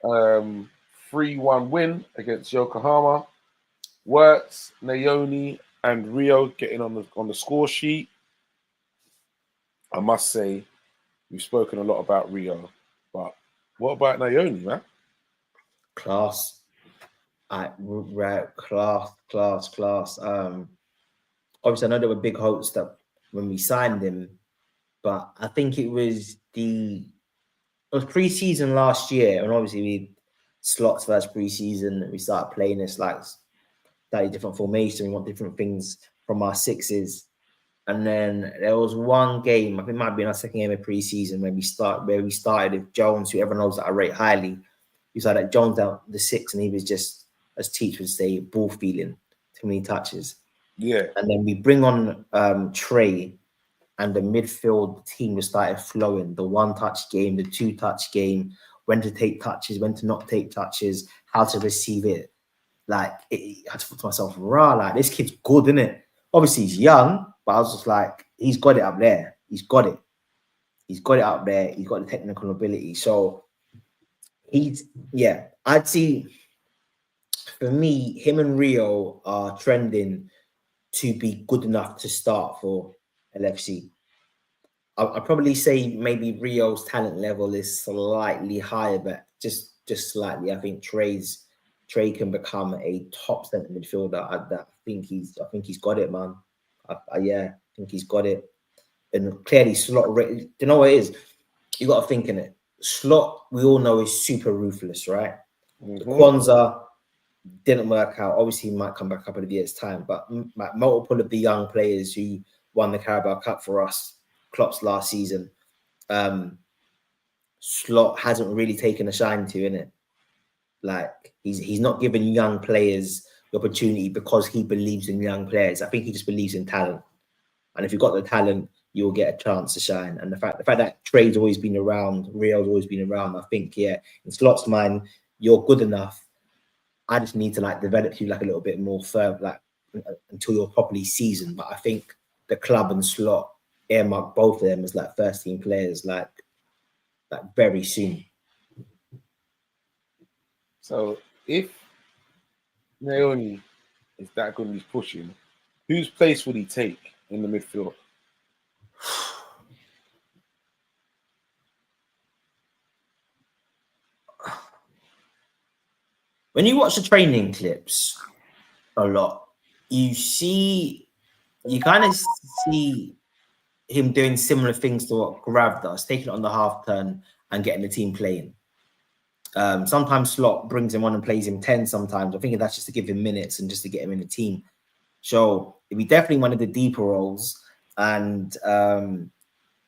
3-1 win against Yokohama. Wirtz, Naoni, and Rio getting on the score sheet. I must say, we've spoken a lot about Rio, but what about Naoni, man? Class. Class. Obviously, I know there were big hopes that when we signed him, but I think it was pre-season last year, and obviously we slots first pre-season. We started playing this like slightly different formation. We want different things from our sixes, and then there was one game. I think it might be in our second game of pre-season where we started with Jones, who everyone knows that I rate highly. We started Jones out the 6, and he was just, as Teach would say, ball feeling, too many touches. Yeah. And then we bring on Trey, and the midfield team was started flowing. The 1-touch game, the 2-touch game, when to take touches, when to not take touches, how to receive it. Like, I had to thought to myself, like, this kid's good, isn't it? Obviously, he's young, but I was just like, he's got it up there. He's got it. He's got it up there. He's got the technical ability. So, I'd see, for me, him and Rio are trending to be good enough to start for LFC. I'd probably say maybe Rio's talent level is slightly higher, but just slightly. I think Trey can become a top centre midfielder. I think he's got it, man. Yeah, I think he's got it. And clearly, Slot. Do you know what it is? You got to think in it. Slot, we all know, is super ruthless, right? The Kwanzaa didn't work out. Obviously, he might come back up in a year's time, but multiple of the young players who won the Carabao Cup for us, Klopp's last season, Slot hasn't really taken a shine to, innit? Like he's not giving young players the opportunity because he believes in young players. I think he just believes in talent. And if you've got the talent, you'll get a chance to shine. And the fact that Trade's always been around, Real's always been around, I think, yeah, in Slot's mind, you're good enough. I just need to like develop you like a little bit more further, like until you're properly seasoned. But I think the club and Slot earmark both of them as like first team players, like very soon. So if Naoni is that good and he's pushing, whose place would he take in the midfield? When you watch the training clips a lot, you kind of see him doing similar things to what Grav does, taking it on the half turn and getting the team playing. Sometimes Slot brings him on and plays him 10 sometimes. I think that's just to give him minutes and just to get him in the team. So it'd be definitely one of the deeper roles. And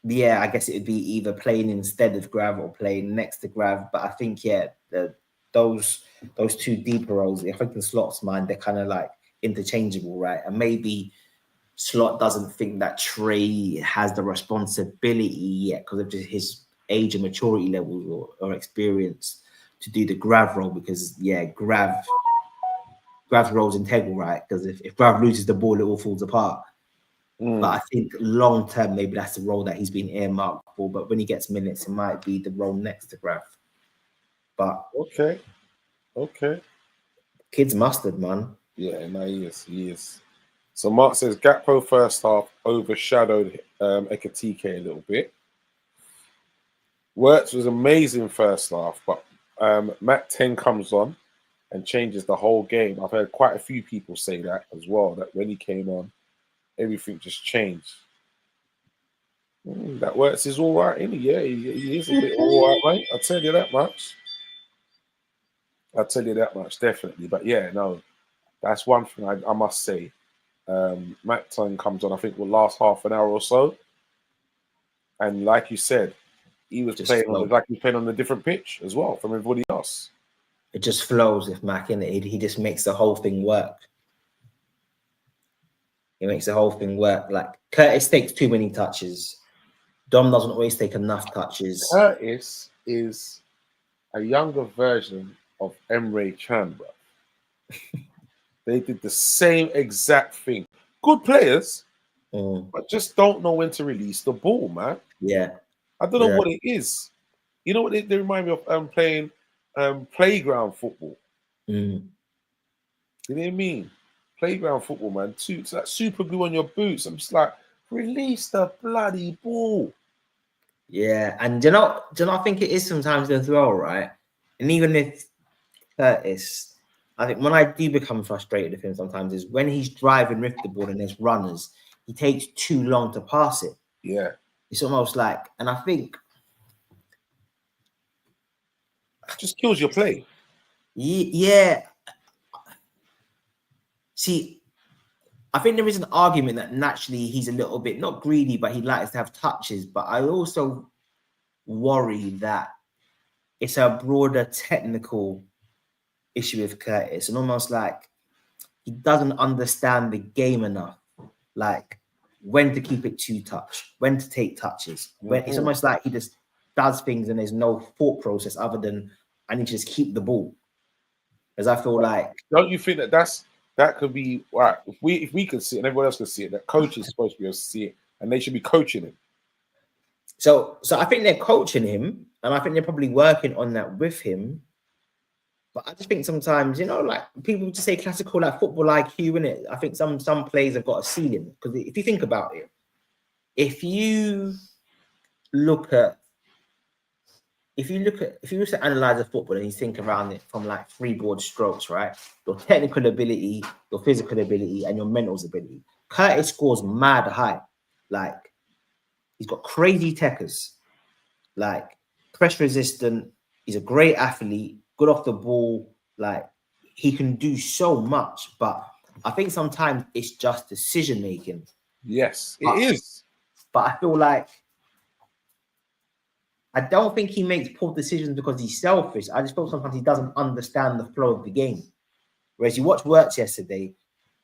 yeah, I guess it would be either playing instead of Grav or playing next to Grav. But I think, yeah, those two deeper roles, I think in Slot's mind, they're kind of like interchangeable, right? And maybe Slot doesn't think that Trey has the responsibility yet because of just his age and maturity levels or experience to do the Grav role, because yeah, Grav's role is integral, right? Because if Grav loses the ball, it all falls apart. But I think long term, maybe that's the role that he's been earmarked for. But when he gets minutes, it might be the role next to Grav. But okay, kid's mustard, man. Yeah, no, he is. So Mark says Gakpo first half overshadowed Ekatike a little bit. Wirtz was amazing first half, but Matt 10 comes on and changes the whole game. I've heard quite a few people say that as well, that when he came on, everything just changed. That Wirtz is all right, isn't he? Yeah, he is a bit all right, mate. I'll tell you that much. Definitely. But yeah, no, that's one thing I must say. Matt 10 comes on, I think, will last half an hour or so. And like you said, he was just playing on a different pitch as well from everybody else. It just flows with Mac, innit? He just makes the whole thing work. He makes the whole thing work. Like Curtis takes too many touches. Dom doesn't always take enough touches. Curtis is a younger version of Emre Can, bro. They did the same exact thing. Good players, but just don't know when to release the ball, man. Yeah. I don't know what it is. You know what they remind me of? Playing playground football. You know what I mean? Playground football, man. It's like super glue on your boots. I'm just like, release the bloody ball. Yeah, and do you know, I think it is sometimes as well, right? And even if Curtis, I think when I do become frustrated with him sometimes is when he's driving with the ball and there's runners, he takes too long to pass it. Yeah. It's almost like, and I think just kills your play. Yeah. See, I think there is an argument that naturally he's a little bit not greedy, but he likes to have touches. But I also worry that it's a broader technical issue with Curtis, and almost like he doesn't understand the game enough, like when to keep it 2-touch, when to take touches. When it's almost like he just does things and there's no thought process other than I need to just keep the ball. As I feel like, don't you think that could be right? If we could see it and everyone else could see it, that coach is supposed to be able to see it, and they should be coaching him. So I think they're coaching him, and I think they're probably working on that with him. But I just think sometimes, you know, like people just say classical like football IQ, innit? I think some players have got a ceiling, because if you think about it, if you look to analyze a football and you think around it from like 3 broad strokes, right? Your technical ability, your physical ability, and your mental ability. Curtis scores mad high. Like, he's got crazy techers, like press resistant. He's a great athlete, good off the ball. Like, he can do so much, but I think sometimes it's just decision making. Yes, it is. But I feel like I don't think he makes poor decisions because he's selfish. I just feel sometimes he doesn't understand the flow of the game. Whereas you watch Works yesterday,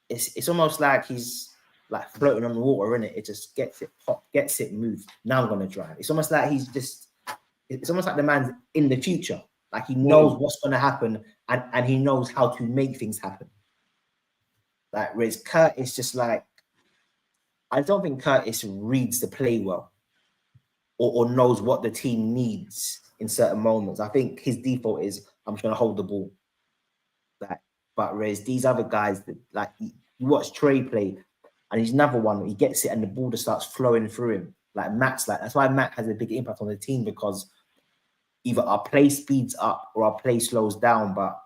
it's almost like he's like floating on the water, isn't it? It just gets it pop, gets it moved. Now I'm gonna drive. It's almost like it's almost like the man's in the future. Like, he knows what's gonna happen, and he knows how to make things happen. Like, whereas Curtis just like, I don't think Curtis reads the play well, or knows what the team needs in certain moments. I think his default is, I'm just gonna hold the ball. But whereas these other guys, like, you watch Trey play, and he's another one. He gets it, and the ball just starts flowing through him. Like Matt's, like, that's why Matt has a big impact on the team, because either our play speeds up or our play slows down. But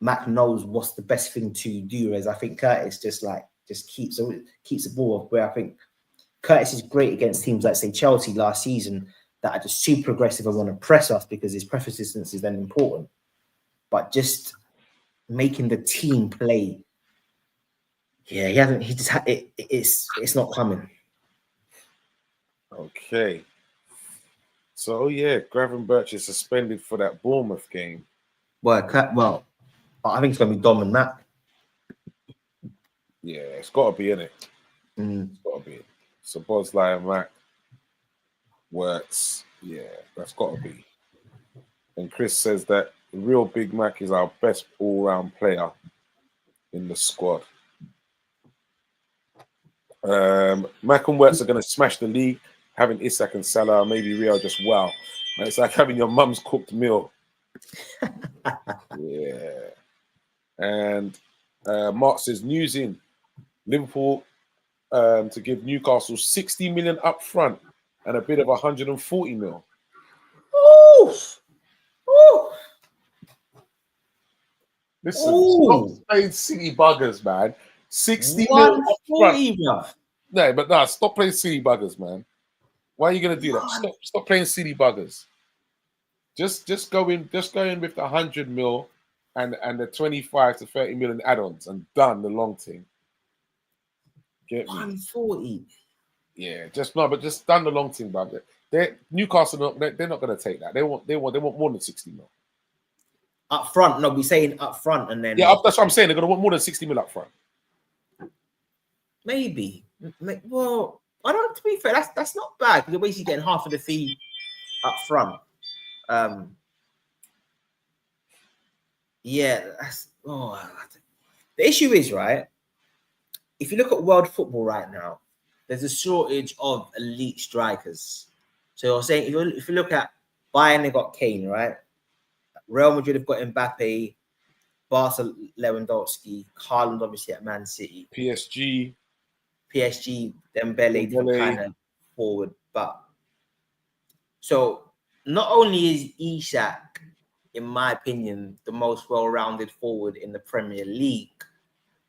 Matt knows what's the best thing to do. Whereas I think Curtis just keeps the ball up. Where I think Curtis is great against teams like, say, Chelsea last season, that are just super aggressive and want to press us, because his press resistance is then important. But just making the team play, yeah, he hasn't. He just had it. It's not coming. Okay. So yeah, Gravenberch is suspended for that Bournemouth game. Well, I think it's going to be Dom and Matt. Yeah, it's got to be in it. It's got to be. So Bosley and Mac Works. Yeah, that's got to be. And Chris says that the real Big Mac is our best all-round player in the squad. Mac and Works are going to smash the league, having Isak and Salah, maybe Rio just wow. And it's like having your mum's cooked meal. Yeah. And Mark says, news in Liverpool to give Newcastle 60 million up front and a bid of 140 mil. Oof. Oof. Listen, stop playing silly buggers, man. 60 mil up front. No, stop playing silly buggers, man. Why are you gonna do that? Stop playing silly buggers. Just go in with the 100 mil and the 25 to 30 million add-ons and done the long thing. Get me? 140. Yeah, just done the long thing, brother. Newcastle, they're not gonna take that. They want more than 60 mil. Up front, no, we're saying up front, and then that's what I'm saying. They're gonna want more than 60 mil up front. Maybe. Well, I don't. To be fair, that's not bad, because you're basically getting half of the fee up front. Yeah, the issue is, right, if you look at world football right now, there's a shortage of elite strikers. So you're saying, if you look at Bayern, they got Kane, right? Real Madrid have got Mbappe, Barca, Lewandowski, Haaland obviously at Man City. PSG, Dembele. Different kind of forward. But so not only is Isak, in my opinion, the most well-rounded forward in the Premier League,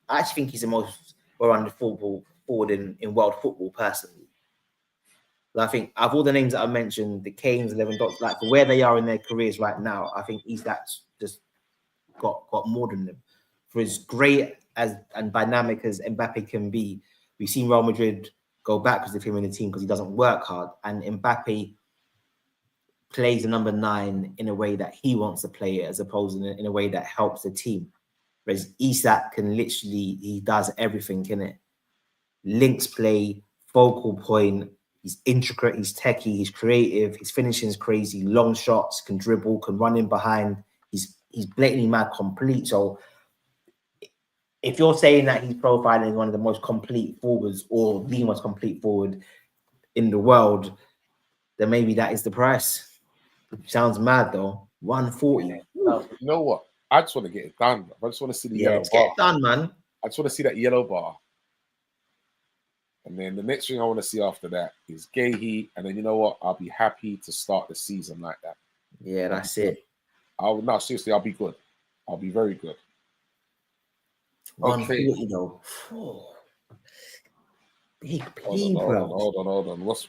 I actually think he's the most well-rounded forward in world football, personally. I think of all the names that I mentioned, the Kanes, Lewandowski, like, for where they are in their careers right now, I think Isak's just got more than them. For as great and dynamic as Mbappe can be, we've seen Real Madrid go backwards with him in the team because he doesn't work hard, and Mbappe plays the number 9 in a way that he wants to play it, as opposed to in a way that helps the team. Whereas Isak he does everything, innit? Links play, focal point, he's intricate, he's techie, he's creative, his finishing is crazy, long shots, can dribble, can run in behind, he's blatantly mad complete. So if you're saying that he's profiling one of the most complete forwards, or the most complete forward in the world, then maybe that is the price. Sounds mad though. 140. You know what? I just want to get it done. I just want to see the yellow bar. Get it done, man. I just want to see that yellow bar. And then the next thing I want to see after that is Gahey. And then, you know what? I'll be happy to start the season like that. Yeah, that's it. Seriously, I'll be good. I'll be very good. 140 though. Big Hold on, P, hold on, bro. hold on. What's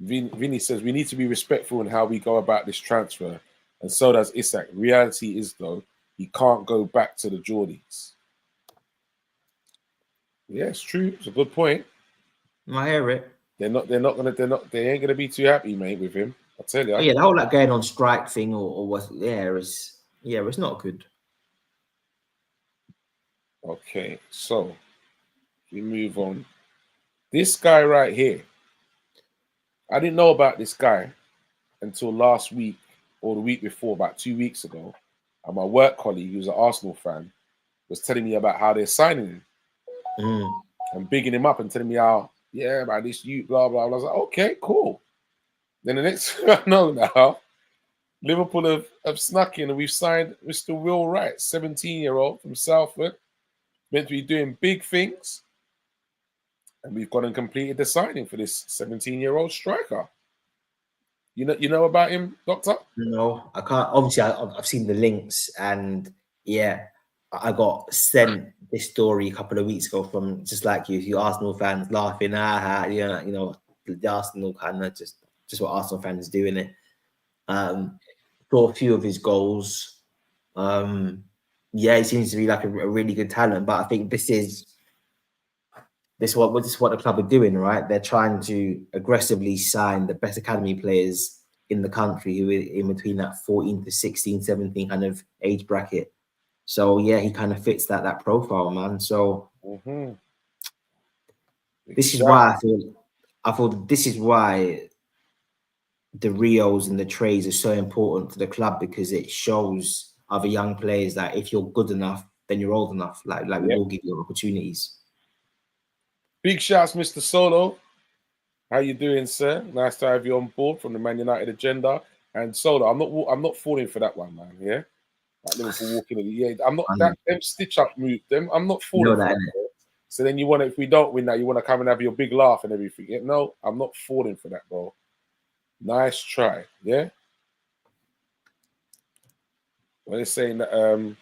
Vinny says we need to be respectful in how we go about this transfer, and so does Isak. Reality is though, he can't go back to the Geordies. Yeah, it's true. It's a good point. I hear it. They ain't gonna be too happy, mate, with him. I tell you. Oh, yeah, the whole like going on strike thing or what? Yeah, it's not good. Okay, so we move on. This guy right here, I didn't know about this guy until last week or the week before, about 2 weeks ago. And my work colleague, who's an Arsenal fan, was telling me about how they're signing him and bigging him up and telling me how, yeah, about this you, blah, blah, blah. I was like, okay, cool. Then the next thing I know now, Liverpool have snuck in and we've signed Mr. Will Wright, 17-year-old from Salford, meant to be doing big things. And we've gone and completed the signing for this 17-year-old striker. You know about him, Doctor? No, I can't. Obviously, I've seen the links, and yeah, I got sent this story a couple of weeks ago from just like you Arsenal fans laughing, the Arsenal kind of just what Arsenal fans do in it. Saw a few of his goals. Yeah, he seems to be like a really good talent, but I think this is what the club are doing, right? They're trying to aggressively sign the best academy players in the country who are in between that 14 to 16, 17 kind of age bracket. So yeah, he kind of fits that profile, man. So this is why I thought this is why the Rios and the Trays are so important to the club, because it shows other young players that if you're good enough, then you're old enough. Like we will give you opportunities. Big shouts, Mr. Solo. How you doing, sir? Nice to have you on board from the Man United agenda. And Solo, I'm not falling for that one, man. Yeah, like Liverpool walking in. Yeah, I'm not that them stitch up move. I'm not falling for that. So then you want to, if we don't win that, you want to come and have your big laugh and everything. Yeah, no, I'm not falling for that, bro. Nice try. Yeah. Well, they're saying that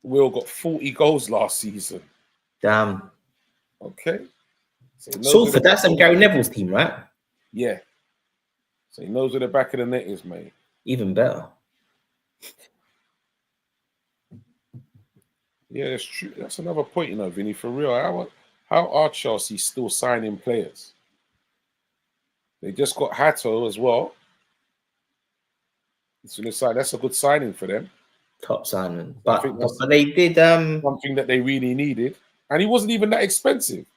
Will got 40 goals last season. Damn. Okay. Salford, that's Gary Neville's team, right? Yeah. So he knows where the back of the net is, mate. Even better. Yeah, that's true. That's another point, Vinny. For real, how are Chelsea still signing players? They just got Hato as well. So that's a good signing for them. Top signing, but they did something that they really needed, and he wasn't even that expensive.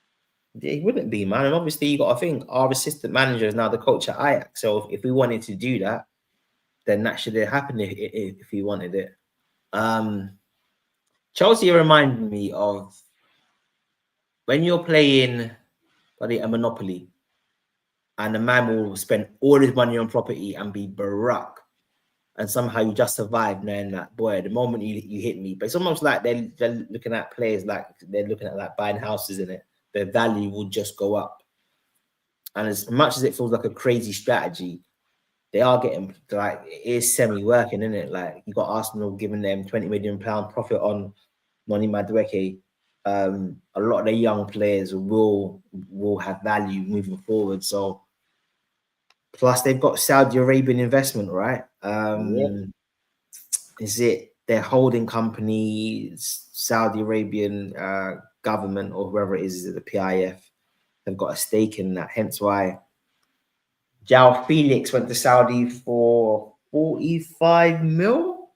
He wouldn't be, man. And obviously, you got to think our assistant manager is now the coach at Ajax. So if we wanted to do that, then that should have happened if he wanted it. Chelsea reminded me of when you're playing a Monopoly and the man will spend all his money on property and be Barack, and somehow you just survive, knowing that, boy, the moment you hit me. But it's almost like they're looking at players like they're looking at like buying houses in it. Their value will just go up. And as much as it feels like a crazy strategy, they are getting, like, it is semi-working, isn't it? Like, you got Arsenal giving them £20 million profit on Noni Madueke. A lot of the young players will have value moving forward. So, plus they've got Saudi Arabian investment, right? Is it their holding company, Saudi Arabian government, or whoever it is the PIF? They've got a stake in that. Hence why João Felix went to Saudi for 45 mil.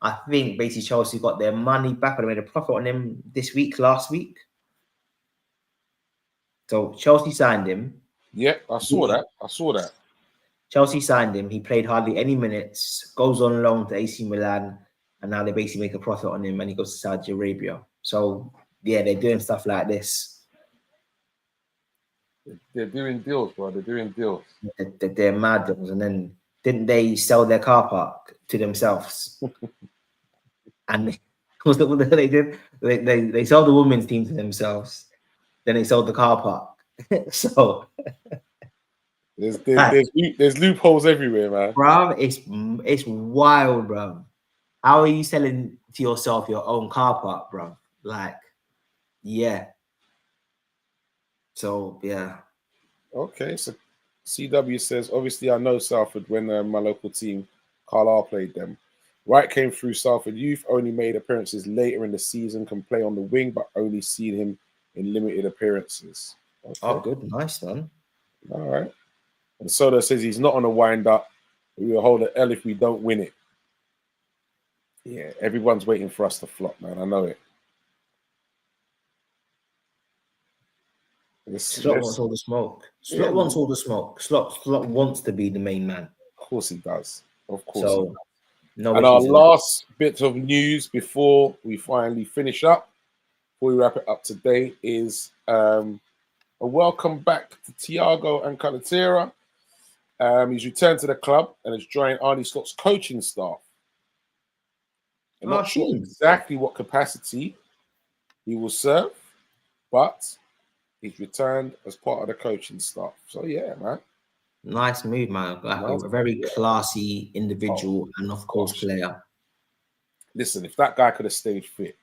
I think basically Chelsea got their money back, and they made a profit on him last week. So Chelsea signed him. Yeah, I saw that. Chelsea signed him. He played hardly any minutes, goes on loan to AC Milan, and now they basically make a profit on him, and he goes to Saudi Arabia. So yeah, they're doing stuff like this. They're doing deals, bro. They're doing deals. They're mad deals. And then didn't they sell their car park to themselves? And what they did? They sold the women's team to themselves. Then they sold the car park. So there's loopholes everywhere, man. Bro, it's wild, bro. How are you selling to yourself your own car park, bro? Like, yeah. So yeah. Okay, so CW says, obviously I know Salford when my local team, Carlisle, played them. Wright came through Salford Youth, only made appearances later in the season, can play on the wing, but only seen him in limited appearances. Oh, Okay, good, nice man. all right. And Soda says he's not on a wind up. We will hold an L if we don't win it. Yeah, everyone's waiting for us to flop, man. I know it. Slot wants all the smoke. Yeah, Slot wants man. all the smoke. Slot wants to be the main man. Of course he does. Of course he does. So no And our issues in that. last bit of news before we finally finish up, before we wrap it up today, is a welcome back to Thiago and Calatera. He's returned to the club and has joined Arnie Slot's coaching staff. I'm not sure exactly what capacity he will serve, but he's returned as part of the coaching staff. So yeah, man. Nice move, man. Like a very classy individual and of course player. Listen, if that guy could have stayed fit,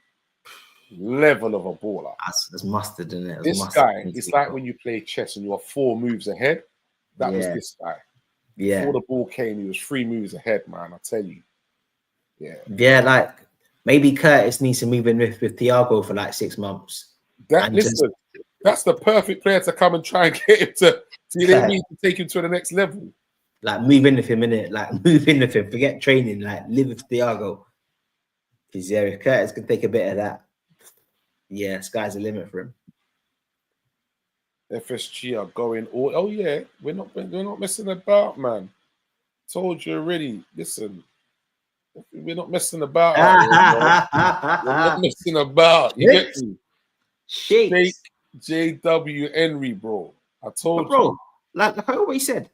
level of a baller. That's mustard in it. This guy, it's like when you play chess and you are 4 moves ahead. That was this guy. Yeah. Before the ball came, he was 3 moves ahead, man. I tell you. Yeah. Yeah, like maybe Curtis needs to move in with Thiago for like 6 months. Listen, that's the perfect player to come and try and get him to take him to the next level. Like move in with him, innit? Like move in with him. Forget training. Like live with Thiago. Because yeah, if Curtis can take a bit of that, yeah, sky's the limit for him. FSG are going all. Oh yeah, we're not messing about, man. Told you already. Listen, we're not messing about. We're not messing about. You get me? Jake J.W. Henry, bro. I told you. Like I always said,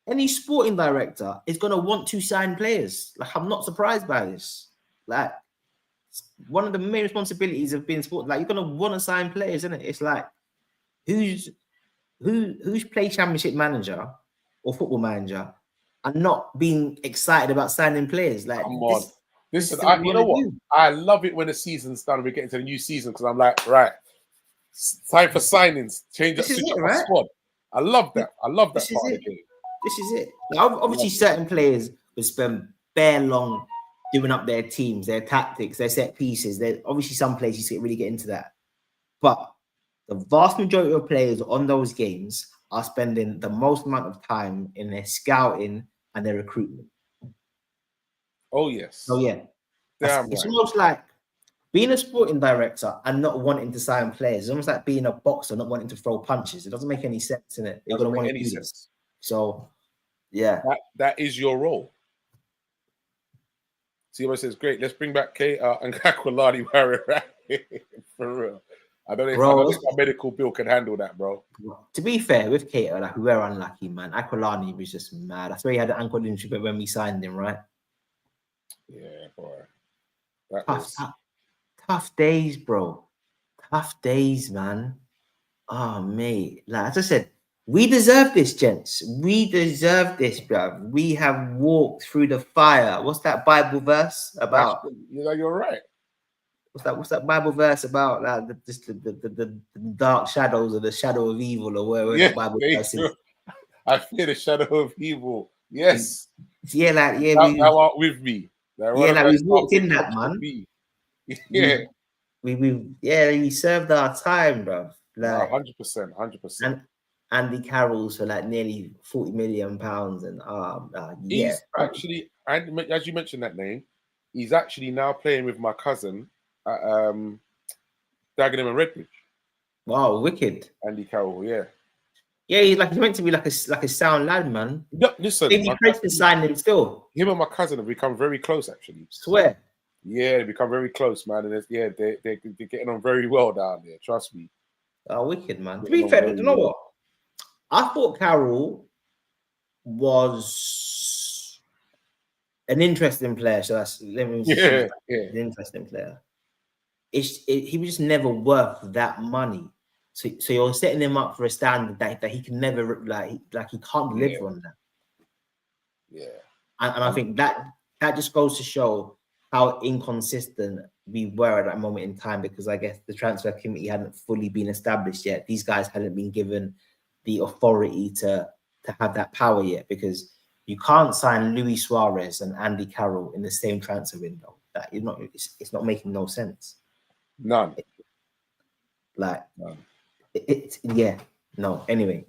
any sporting director is gonna want to sign players. Like I'm not surprised by this. Like one of the main responsibilities of being sport, like you're gonna want to sign players, isn't it? It's like who's play championship manager or football manager and not being excited about signing players. Like come on. Listen, you know what? I love it when the season's done and we get into the new season because I'm like, right, time for signings, switch up my squad. I love that. I love that part of the game. This is it. Now, obviously, certain players will spend bare long doing up their teams, their tactics, their set pieces. Obviously some players you really get into that. But the vast majority of players on those games are spending the most amount of time in their scouting and their recruitment. Oh, yes. Oh, yeah. It's almost like being a sporting director and not wanting to sign players. It's almost like being a boxer, not wanting to throw punches. It doesn't make any sense in it. You're going to want to do this. So, yeah. That is your role. Timo says, great. Let's bring back KR and Aquilani for real. I don't know if my medical bill can handle that, bro. To be fair, with Cater, like we were unlucky, man. Aquilani was just mad. That's where he had an ankle injury when we signed him, right? Yeah, boy. Tough days, bro. Tough days, man. Oh, mate. Like as I said, we deserve this, gents. We deserve this, bro. We have walked through the fire. What's that Bible verse about? You're right. What's that Bible verse about? Like the dark shadows or the shadow of evil or wherever the Bible verse is. I fear the shadow of evil. Yes. Yeah, like thou art with me. Like we walked in that, man. Yeah. We served our time, bro. Like 100%. Andy Carroll's for like nearly £40 million, and he's actually, and as you mentioned that name, he's actually now playing with my cousin at Dagenham and Redbridge. Wow, wicked. Andy Carroll, yeah. Yeah, he's meant to be like a sound lad, man. No, listen, maybe Chris can sign him still. Him and my cousin have become very close, actually. Swear. Yeah, they become very close, man. And they're getting on very well down there. Trust me. Oh, wicked, man. To be fair, you know what? I thought Carroll was an interesting player. So an interesting player. He was just never worth that money. So you're setting him up for a standard that he can never he can't deliver on that. Yeah. And I think that just goes to show how inconsistent we were at that moment in time, because I guess the transfer committee hadn't fully been established yet. These guys hadn't been given the authority to have that power yet, because you can't sign Luis Suarez and Andy Carroll in the same transfer window. That it's not making no sense. None. None. No. Anyway.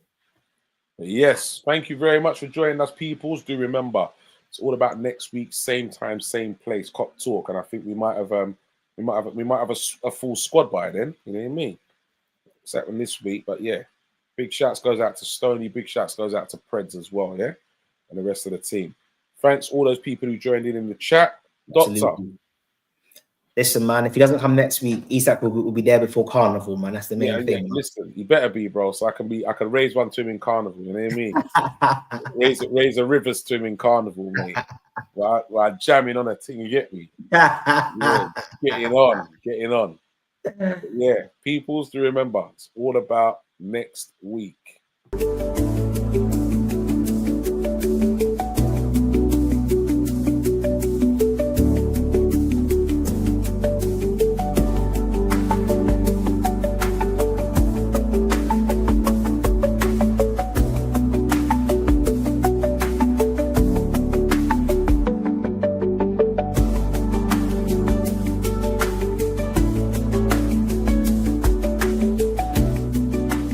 Yes, thank you very much for joining us, peoples. Do remember, it's all about next week, same time, same place, Cop Talk, and I think we might have a full squad by then. You know what I mean? Except from this week, but yeah, big shouts goes out to Stoney, big shouts goes out to Preds as well, yeah, and the rest of the team. Thanks all those people who joined in the chat. Absolutely. Doctor. Listen, man, if he doesn't come next week, Isak will be there before Carnival, man. That's the main thing. Yeah. Listen, you better be, bro. So I can raise one to him in Carnival. You know what I mean? raise a rivers to him in Carnival, mate. While jamming on a thing, you get me? Yeah, getting on. But yeah, peoples, to remember, it's all about next week.